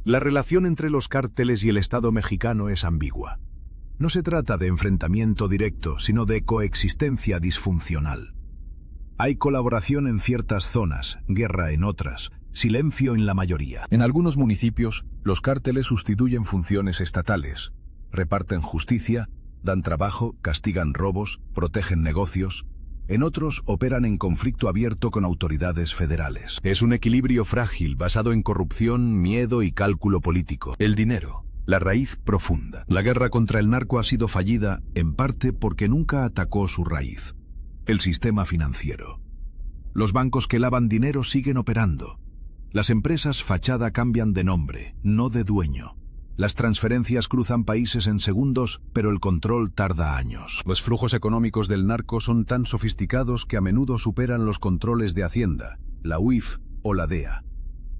La relación entre los cárteles y el Estado mexicano es ambigua. No se trata de enfrentamiento directo, sino de coexistencia disfuncional. Hay colaboración en ciertas zonas, guerra en otras, silencio en la mayoría. En algunos municipios, los cárteles sustituyen funciones estatales, reparten justicia, dan trabajo, castigan robos, protegen negocios. En otros operan en conflicto abierto con autoridades federales. Es un equilibrio frágil basado en corrupción, miedo y cálculo político. El dinero, la raíz profunda. La guerra contra el narco ha sido fallida en parte porque nunca atacó su raíz, el sistema financiero. Los bancos que lavan dinero siguen operando. Las empresas fachada cambian de nombre, no de dueño. Las transferencias cruzan países en segundos, pero el control tarda años. Los flujos económicos del narco son tan sofisticados que a menudo superan los controles de Hacienda, la UIF o la DEA.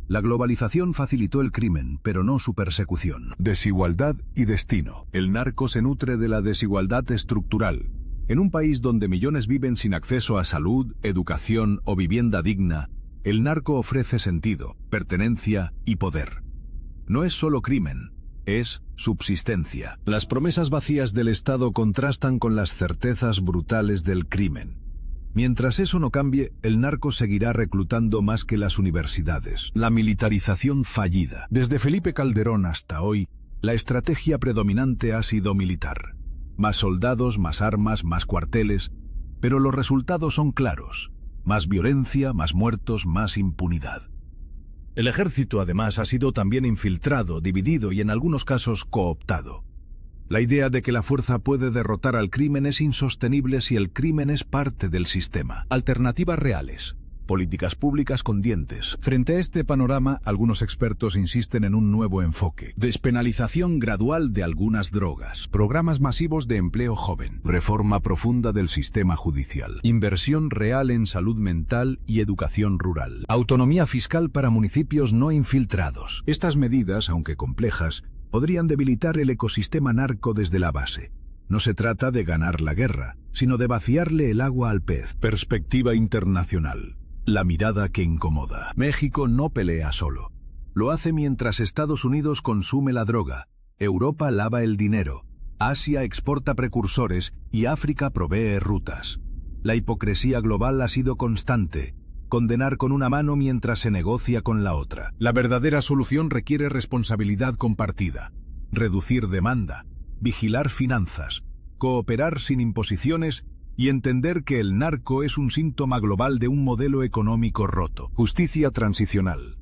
La globalización facilitó el crimen, pero no su persecución. Desigualdad y destino. El narco se nutre de la desigualdad estructural. En un país donde millones viven sin acceso a salud, educación o vivienda digna, el narco ofrece sentido, pertenencia y poder. No es solo crimen, es subsistencia. Las promesas vacías del Estado contrastan con las certezas brutales del crimen. Mientras eso no cambie, el narco seguirá reclutando más que las universidades. La militarización fallida. Desde Felipe Calderón hasta hoy, la estrategia predominante ha sido militar. Más soldados, más armas, más cuarteles, pero los resultados son claros. Más violencia, más muertos, más impunidad. El ejército, además, ha sido también infiltrado, dividido y en algunos casos cooptado. La idea de que la fuerza puede derrotar al crimen es insostenible si el crimen es parte del sistema. Alternativas reales. Políticas públicas con dientes. Frente a este panorama, algunos expertos insisten en un nuevo enfoque. Despenalización gradual de algunas drogas. Programas masivos de empleo joven. Reforma profunda del sistema judicial. Inversión real en salud mental y educación rural. Autonomía fiscal para municipios no infiltrados. Estas medidas, aunque complejas, podrían debilitar el ecosistema narco desde la base. No se trata de ganar la guerra, sino de vaciarle el agua al pez. Perspectiva internacional. La mirada que incomoda. México no pelea solo. Lo hace mientras Estados Unidos consume la droga, Europa lava el dinero, Asia exporta precursores y África provee rutas. La hipocresía global ha sido constante. Condenar con una mano mientras se negocia con la otra. La verdadera solución requiere responsabilidad compartida. Reducir demanda, vigilar finanzas, cooperar sin imposiciones y entender que el narco es un síntoma global de un modelo económico roto. Justicia transicional.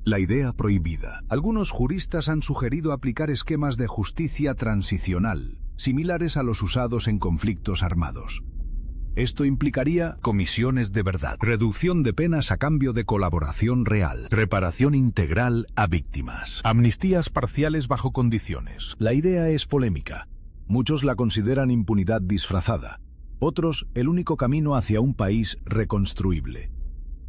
La idea prohibida. Algunos juristas han sugerido aplicar esquemas de justicia transicional, similares a los usados en conflictos armados. Esto implicaría comisiones de verdad, reducción de penas a cambio de colaboración real, reparación integral a víctimas, amnistías parciales bajo condiciones. La idea es polémica. Muchos la consideran impunidad disfrazada, otros el único camino hacia un país reconstruible.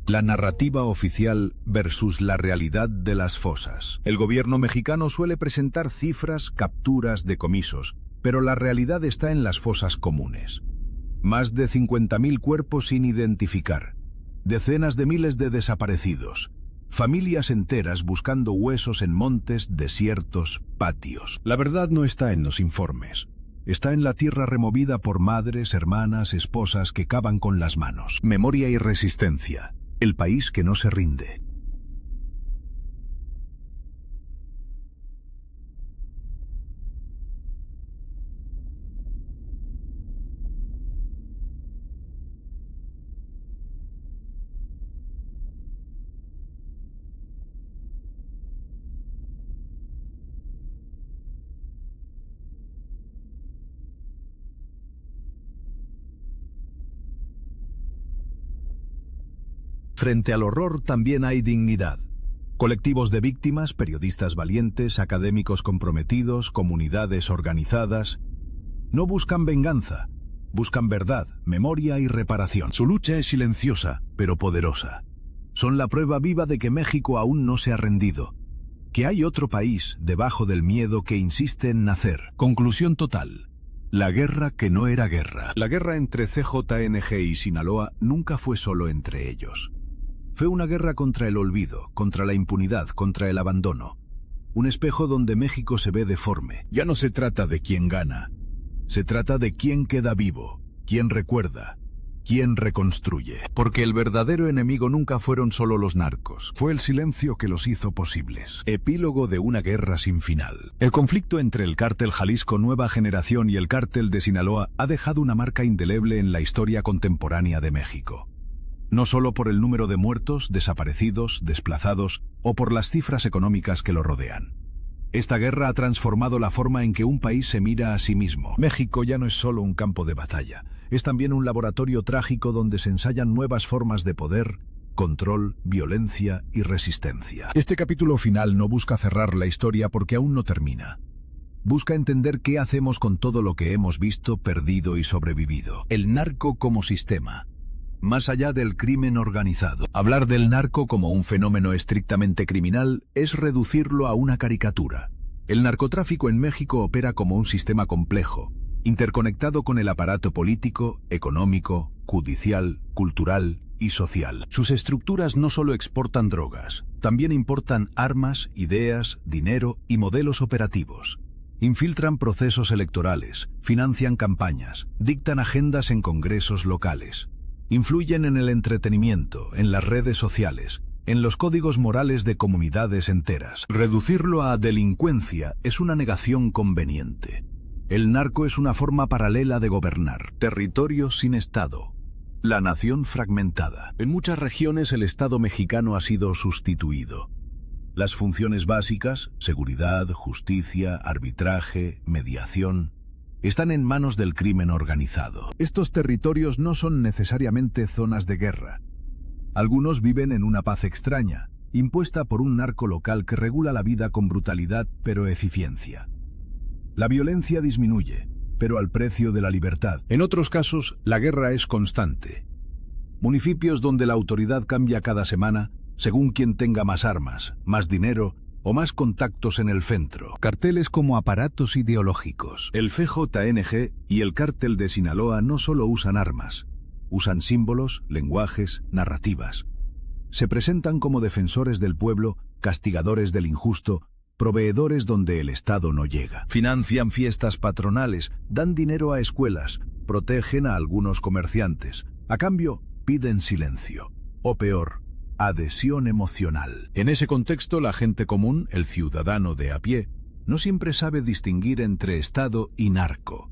La narrativa oficial versus la realidad de las fosas. El gobierno mexicano suele presentar cifras, capturas, decomisos, pero la realidad está en las fosas comunes. Más de 50.000 cuerpos sin identificar, decenas de miles de desaparecidos, familias enteras buscando huesos en montes, desiertos, patios. La verdad no está en los informes. Está en la tierra removida por madres, hermanas, esposas que cavan con las manos. Memoria y resistencia. El país que no se rinde. Frente al horror también hay dignidad. Colectivos de víctimas, periodistas valientes, académicos comprometidos, comunidades organizadas. No buscan venganza, buscan verdad, memoria y reparación. Su lucha es silenciosa, pero poderosa. Son la prueba viva de que México aún no se ha rendido, que hay otro país debajo del miedo que insiste en nacer. Conclusión total. La guerra que no era guerra. La guerra entre CJNG y Sinaloa nunca fue solo entre ellos. Fue una guerra contra el olvido, contra la impunidad, contra el abandono. Un espejo donde México se ve deforme. Ya no se trata de quién gana. Se trata de quién queda vivo, quién recuerda, quién reconstruye. Porque el verdadero enemigo nunca fueron solo los narcos. Fue el silencio que los hizo posibles. Epílogo de una guerra sin final. El conflicto entre el cártel Jalisco Nueva Generación y el cártel de Sinaloa ha dejado una marca indeleble en la historia contemporánea de México. No solo por el número de muertos, desaparecidos, desplazados o por las cifras económicas que lo rodean. Esta guerra ha transformado la forma en que un país se mira a sí mismo. México ya no es solo un campo de batalla, es también un laboratorio trágico donde se ensayan nuevas formas de poder, control, violencia y resistencia. Este capítulo final no busca cerrar la historia porque aún no termina. Busca entender qué hacemos con todo lo que hemos visto, perdido y sobrevivido. El narco como sistema. Más allá del crimen organizado. Hablar del narco como un fenómeno estrictamente criminal es reducirlo a una caricatura. El narcotráfico en México opera como un sistema complejo, interconectado con el aparato político, económico, judicial, cultural y social. Sus estructuras no solo exportan drogas, también importan armas, ideas, dinero y modelos operativos. Infiltran procesos electorales, financian campañas, dictan agendas en congresos locales. Influyen en el entretenimiento, en las redes sociales, en los códigos morales de comunidades enteras. Reducirlo a delincuencia es una negación conveniente. El narco es una forma paralela de gobernar. Territorio sin Estado. La nación fragmentada. En muchas regiones el Estado mexicano ha sido sustituido. Las funciones básicas, seguridad, justicia, arbitraje, mediación, están en manos del crimen organizado. Estos territorios no son necesariamente zonas de guerra. Algunos viven en una paz extraña, impuesta por un narco local que regula la vida con brutalidad pero eficiencia. La violencia disminuye, pero al precio de la libertad. En otros casos, la guerra es constante. Municipios donde la autoridad cambia cada semana, según quien tenga más armas, más dinero o más contactos en el centro. Carteles como aparatos ideológicos. El FJNG y el Cártel de Sinaloa no solo usan armas, usan símbolos, lenguajes, narrativas. Se presentan como defensores del pueblo, castigadores del injusto, proveedores donde el Estado no llega. Financian fiestas patronales, dan dinero a escuelas, protegen a algunos comerciantes. A cambio, piden silencio. O peor, adhesión emocional. En ese contexto, la gente común, el ciudadano de a pie, no siempre sabe distinguir entre Estado y narco.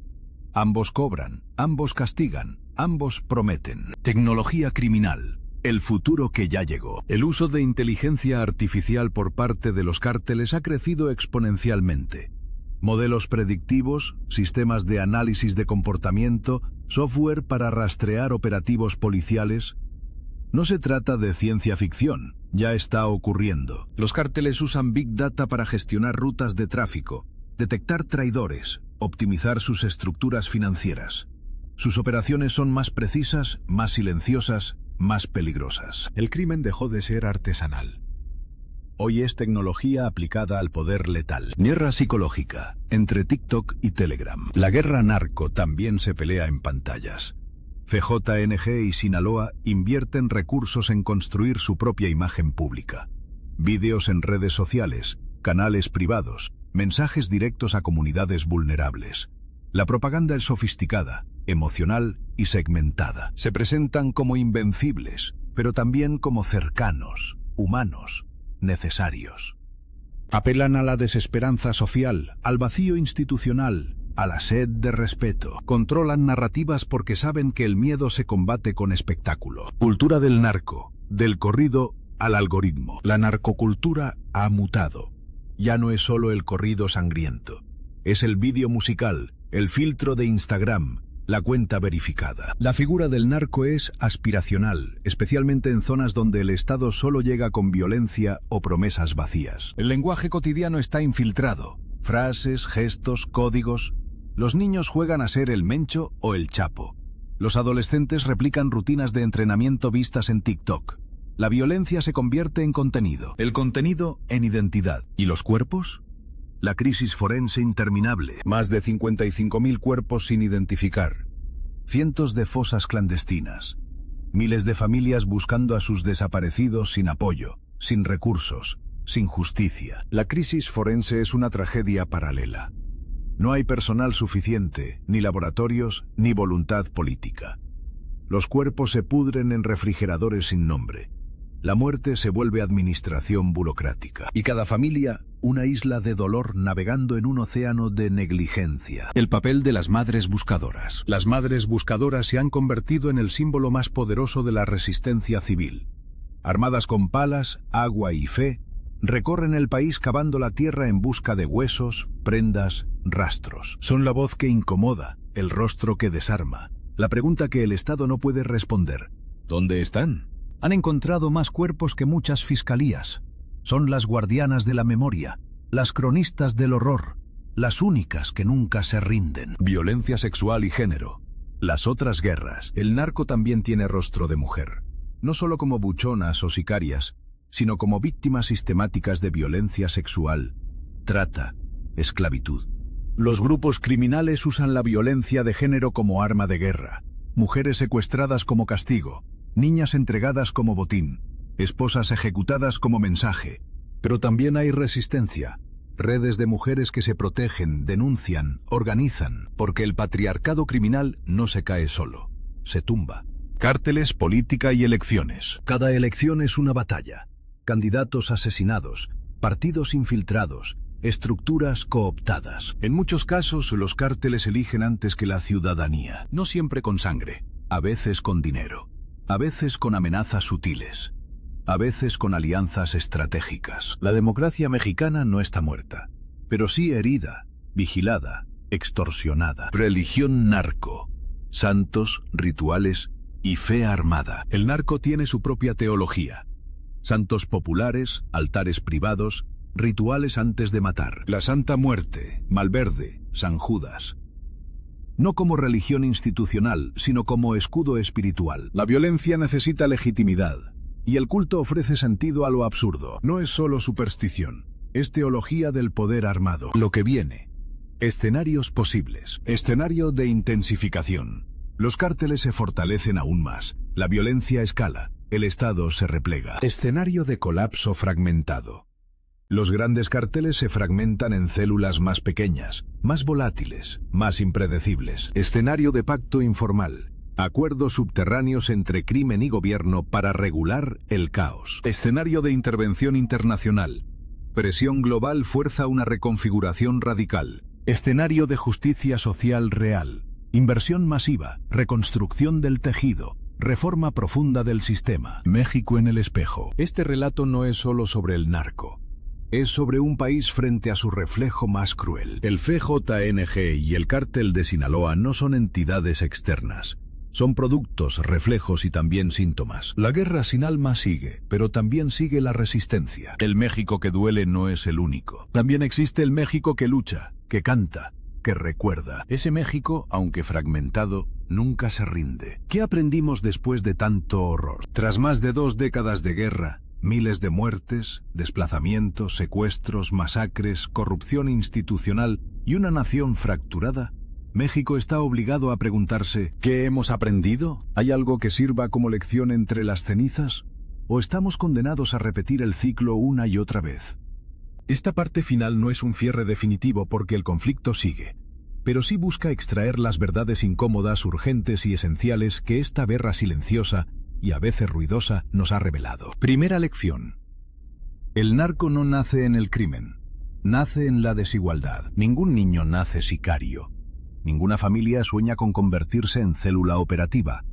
Ambos cobran, ambos castigan, ambos prometen. Tecnología criminal. El futuro que ya llegó. El uso de inteligencia artificial por parte de los cárteles ha crecido exponencialmente. Modelos predictivos, sistemas de análisis de comportamiento, software para rastrear operativos policiales. No se trata de ciencia ficción, ya está ocurriendo. Los cárteles usan Big Data para gestionar rutas de tráfico, detectar traidores, optimizar sus estructuras financieras. Sus operaciones son más precisas, más silenciosas, más peligrosas. El crimen dejó de ser artesanal. Hoy es tecnología aplicada al poder letal. Guerra psicológica, entre TikTok y Telegram. La guerra narco también se pelea en pantallas. FJNG y Sinaloa invierten recursos en construir su propia imagen pública. Vídeos en redes sociales, canales privados, mensajes directos a comunidades vulnerables. La propaganda es sofisticada, emocional y segmentada. Se presentan como invencibles, pero también como cercanos, humanos, necesarios. Apelan a la desesperanza social, al vacío institucional, a la sed de respeto. Controlan narrativas porque saben que el miedo se combate con espectáculo. Cultura del narco, del corrido al algoritmo. La narcocultura ha mutado. Ya no es solo el corrido sangriento. Es el vídeo musical, el filtro de Instagram, la cuenta verificada. La figura del narco es aspiracional, especialmente en zonas donde el Estado solo llega con violencia o promesas vacías. El lenguaje cotidiano está infiltrado. Frases, gestos, códigos. Los niños juegan a ser el Mencho o el Chapo. Los adolescentes replican rutinas de entrenamiento vistas en TikTok. La violencia se convierte en contenido. El contenido en identidad. ¿Y los cuerpos? La crisis forense interminable. Más de 55.000 cuerpos sin identificar. Cientos de fosas clandestinas. Miles de familias buscando a sus desaparecidos sin apoyo, sin recursos, sin justicia. La crisis forense es una tragedia paralela. No hay personal suficiente, ni laboratorios, ni voluntad política. Los cuerpos se pudren en refrigeradores sin nombre. La muerte se vuelve administración burocrática. Y cada familia, una isla de dolor navegando en un océano de negligencia. El papel de las madres buscadoras. Las madres buscadoras se han convertido en el símbolo más poderoso de la resistencia civil. Armadas con palas, agua y fe, recorren el país cavando la tierra en busca de huesos, prendas, rastros. Son la voz que incomoda, el rostro que desarma, la pregunta que el Estado no puede responder. ¿Dónde están? Han encontrado más cuerpos que muchas fiscalías. Son las guardianas de la memoria, las cronistas del horror, las únicas que nunca se rinden. Violencia sexual y género. Las otras guerras. El narco también tiene rostro de mujer. No solo como buchonas o sicarias, sino como víctimas sistemáticas de violencia sexual, trata, esclavitud. Los grupos criminales usan la violencia de género como arma de guerra. Mujeres secuestradas como castigo. Niñas entregadas como botín, esposas ejecutadas como mensaje. Pero también hay resistencia, redes de mujeres que se protegen, denuncian, organizan, porque el patriarcado criminal no se cae solo, se tumba. Cárteles, política y elecciones. Cada elección es una batalla. Candidatos asesinados, partidos infiltrados, estructuras cooptadas. En muchos casos, los cárteles eligen antes que la ciudadanía, no siempre con sangre, a veces con dinero. A veces con amenazas sutiles, a veces con alianzas estratégicas. La democracia mexicana no está muerta, pero sí herida, vigilada, extorsionada. Religión narco, santos, rituales y fe armada. El narco tiene su propia teología. Santos populares, altares privados, rituales antes de matar. La Santa Muerte, Malverde, San Judas. No como religión institucional, sino como escudo espiritual. La violencia necesita legitimidad, y el culto ofrece sentido a lo absurdo. No es solo superstición, Es teología del poder armado. Lo que viene. Escenarios posibles. Escenario de intensificación. Los cárteles se fortalecen aún más. La violencia escala. El Estado se replega. Escenario de colapso fragmentado. Los grandes carteles se fragmentan en células más pequeñas, más volátiles, más impredecibles. Escenario de pacto informal. Acuerdos subterráneos entre crimen y gobierno para regular el caos. Escenario de intervención internacional. Presión global fuerza una reconfiguración radical. Escenario de justicia social real. Inversión masiva, reconstrucción del tejido, reforma profunda del sistema. México en el espejo. Este relato no es solo sobre el narco. Es sobre un país frente a su reflejo más cruel. El FJNG y el cártel de Sinaloa no son entidades externas. Son productos, reflejos y también síntomas. La guerra sin alma sigue, pero también sigue la resistencia. El México que duele no es el único. También existe el México que lucha, que canta, que recuerda. Ese México, aunque fragmentado, nunca se rinde. ¿Qué aprendimos después de tanto horror? Tras más de 2 décadas de guerra, miles de muertes, desplazamientos, secuestros, masacres, corrupción institucional y una nación fracturada, México está obligado a preguntarse, ¿qué hemos aprendido? ¿Hay algo que sirva como lección entre las cenizas? ¿O estamos condenados a repetir el ciclo una y otra vez? Esta parte final no es un cierre definitivo porque el conflicto sigue, pero sí busca extraer las verdades incómodas, urgentes y esenciales que esta guerra silenciosa y a veces ruidosa nos ha revelado. Primera lección. El narco no nace en el crimen, nace en la desigualdad. Ningún niño nace sicario. Ninguna familia sueña con convertirse en célula operativa.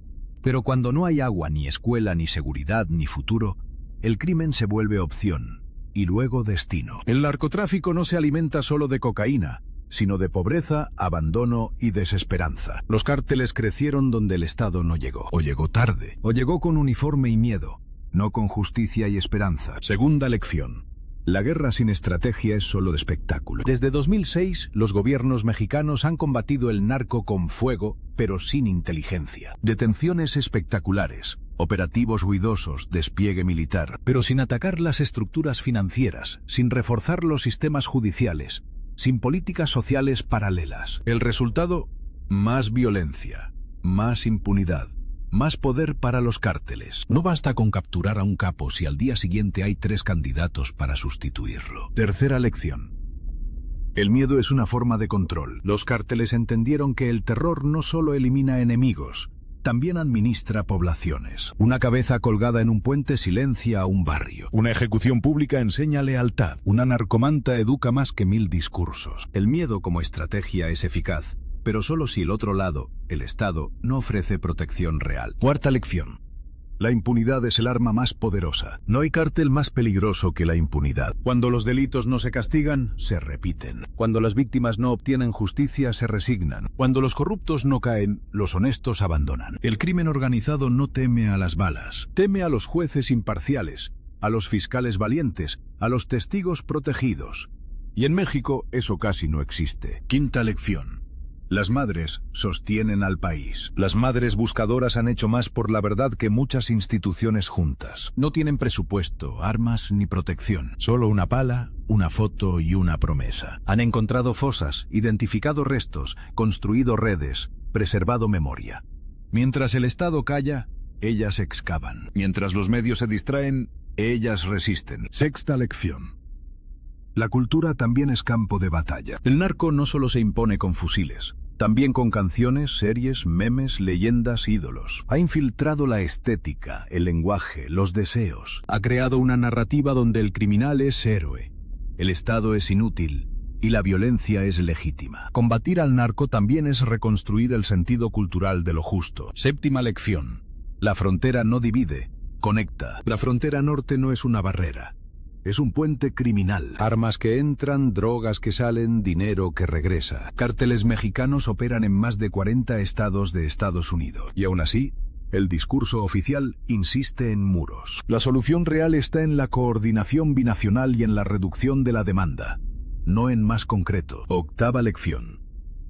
Pero cuando no hay agua, ni escuela, ni seguridad, ni futuro, el crimen se vuelve opción, y luego destino. El narcotráfico no se alimenta solo de cocaína, sino de pobreza, abandono y desesperanza. Los cárteles crecieron donde el Estado no llegó. O llegó tarde. O llegó con uniforme y miedo, no con justicia y esperanza. Segunda lección. La guerra sin estrategia es solo espectáculo. Desde 2006, los gobiernos mexicanos han combatido el narco con fuego, pero sin inteligencia. Detenciones espectaculares, operativos ruidosos, despliegue militar, pero sin atacar las estructuras financieras, sin reforzar los sistemas judiciales, sin políticas sociales paralelas. El resultado, más violencia, más impunidad, más poder para los cárteles. No basta con capturar a un capo si al día siguiente hay 3 candidatos para sustituirlo. Tercera lección. El miedo es una forma de control. Los cárteles entendieron que el terror no solo elimina enemigos, también administra poblaciones. Una cabeza colgada en un puente silencia a un barrio. Una ejecución pública enseña lealtad. Una narcomanta educa más que 1000 discursos. El miedo como estrategia es eficaz, pero solo si el otro lado, el Estado, no ofrece protección real. Cuarta lección. La impunidad es el arma más poderosa. No hay cártel más peligroso que la impunidad. Cuando los delitos no se castigan, se repiten. Cuando las víctimas no obtienen justicia, se resignan. Cuando los corruptos no caen, los honestos abandonan. El crimen organizado no teme a las balas. Teme a los jueces imparciales, a los fiscales valientes, a los testigos protegidos. Y en México eso casi no existe. Quinta lección. Las madres sostienen al país. Las madres buscadoras han hecho más por la verdad que muchas instituciones juntas. No tienen presupuesto, armas ni protección. Solo una pala, una foto y una promesa. Han encontrado fosas, identificado restos, construido redes, preservado memoria. Mientras el Estado calla, ellas excavan. Mientras los medios se distraen, ellas resisten. Sexta lección. La cultura también es campo de batalla. El narco no solo se impone con fusiles, también con canciones, series, memes, leyendas, ídolos. Ha infiltrado la estética, el lenguaje, los deseos. Ha creado una narrativa donde el criminal es héroe, el Estado es inútil y la violencia es legítima. Combatir al narco también es reconstruir el sentido cultural de lo justo. Séptima lección. La frontera no divide, conecta. La frontera norte no es una barrera. Es un puente criminal. Armas que entran, drogas que salen, dinero que regresa. Cárteles mexicanos operan en más de 40 estados de Estados Unidos. Y aún así, el discurso oficial insiste en muros. La solución real está en la coordinación binacional y en la reducción de la demanda, no en más concreto. Octava lección.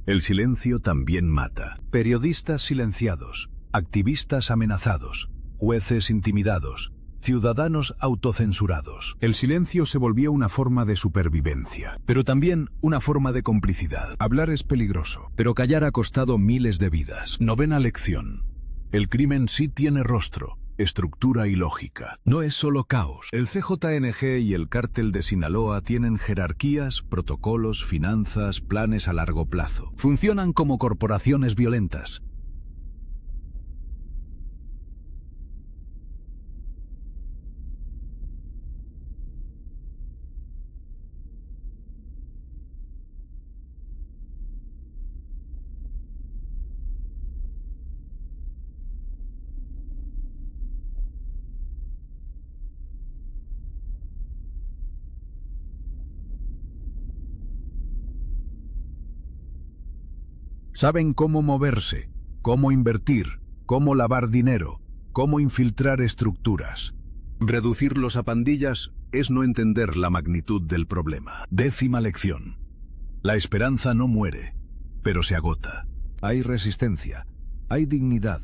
El silencio también mata. Periodistas silenciados, activistas amenazados, jueces intimidados, ciudadanos autocensurados. El silencio se volvió una forma de supervivencia. Pero también una forma de complicidad. Hablar es peligroso. Pero callar ha costado miles de vidas. Novena lección. El crimen sí tiene rostro, estructura y lógica. No es solo caos. El CJNG y el cártel de Sinaloa tienen jerarquías, protocolos, finanzas, planes a largo plazo. Funcionan como corporaciones violentas. Saben cómo moverse, cómo invertir, cómo lavar dinero, cómo infiltrar estructuras. Reducirlos a pandillas es no entender la magnitud del problema. 10ª lección. La esperanza no muere, pero se agota. Hay resistencia, hay dignidad,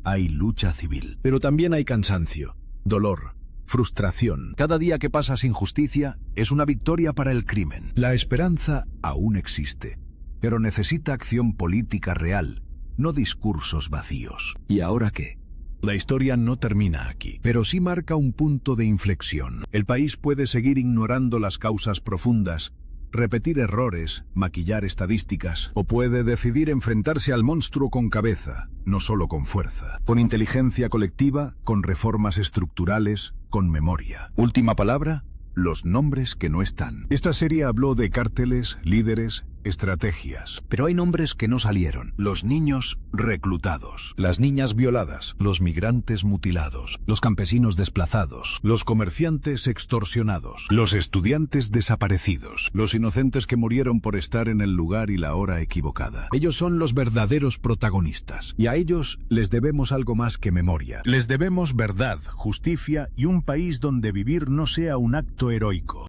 hay lucha civil. Pero también hay cansancio, dolor, frustración. Cada día que pasa sin justicia es una victoria para el crimen. La esperanza aún existe, pero necesita acción política real, no discursos vacíos. ¿Y ahora qué? La historia no termina aquí, pero sí marca un punto de inflexión. El país puede seguir ignorando las causas profundas, repetir errores, maquillar estadísticas, o puede decidir enfrentarse al monstruo con cabeza, no solo con fuerza. Con inteligencia colectiva, con reformas estructurales, con memoria. Última palabra, los nombres que no están. Esta serie habló de cárteles, líderes, estrategias. Pero hay nombres que no salieron. Los niños reclutados, las niñas violadas, los migrantes mutilados, los campesinos desplazados, los comerciantes extorsionados, los estudiantes desaparecidos, los inocentes que murieron por estar en el lugar y la hora equivocada. Ellos son los verdaderos protagonistas. Y a ellos les debemos algo más que memoria. Les debemos verdad, justicia y un país donde vivir no sea un acto heroico.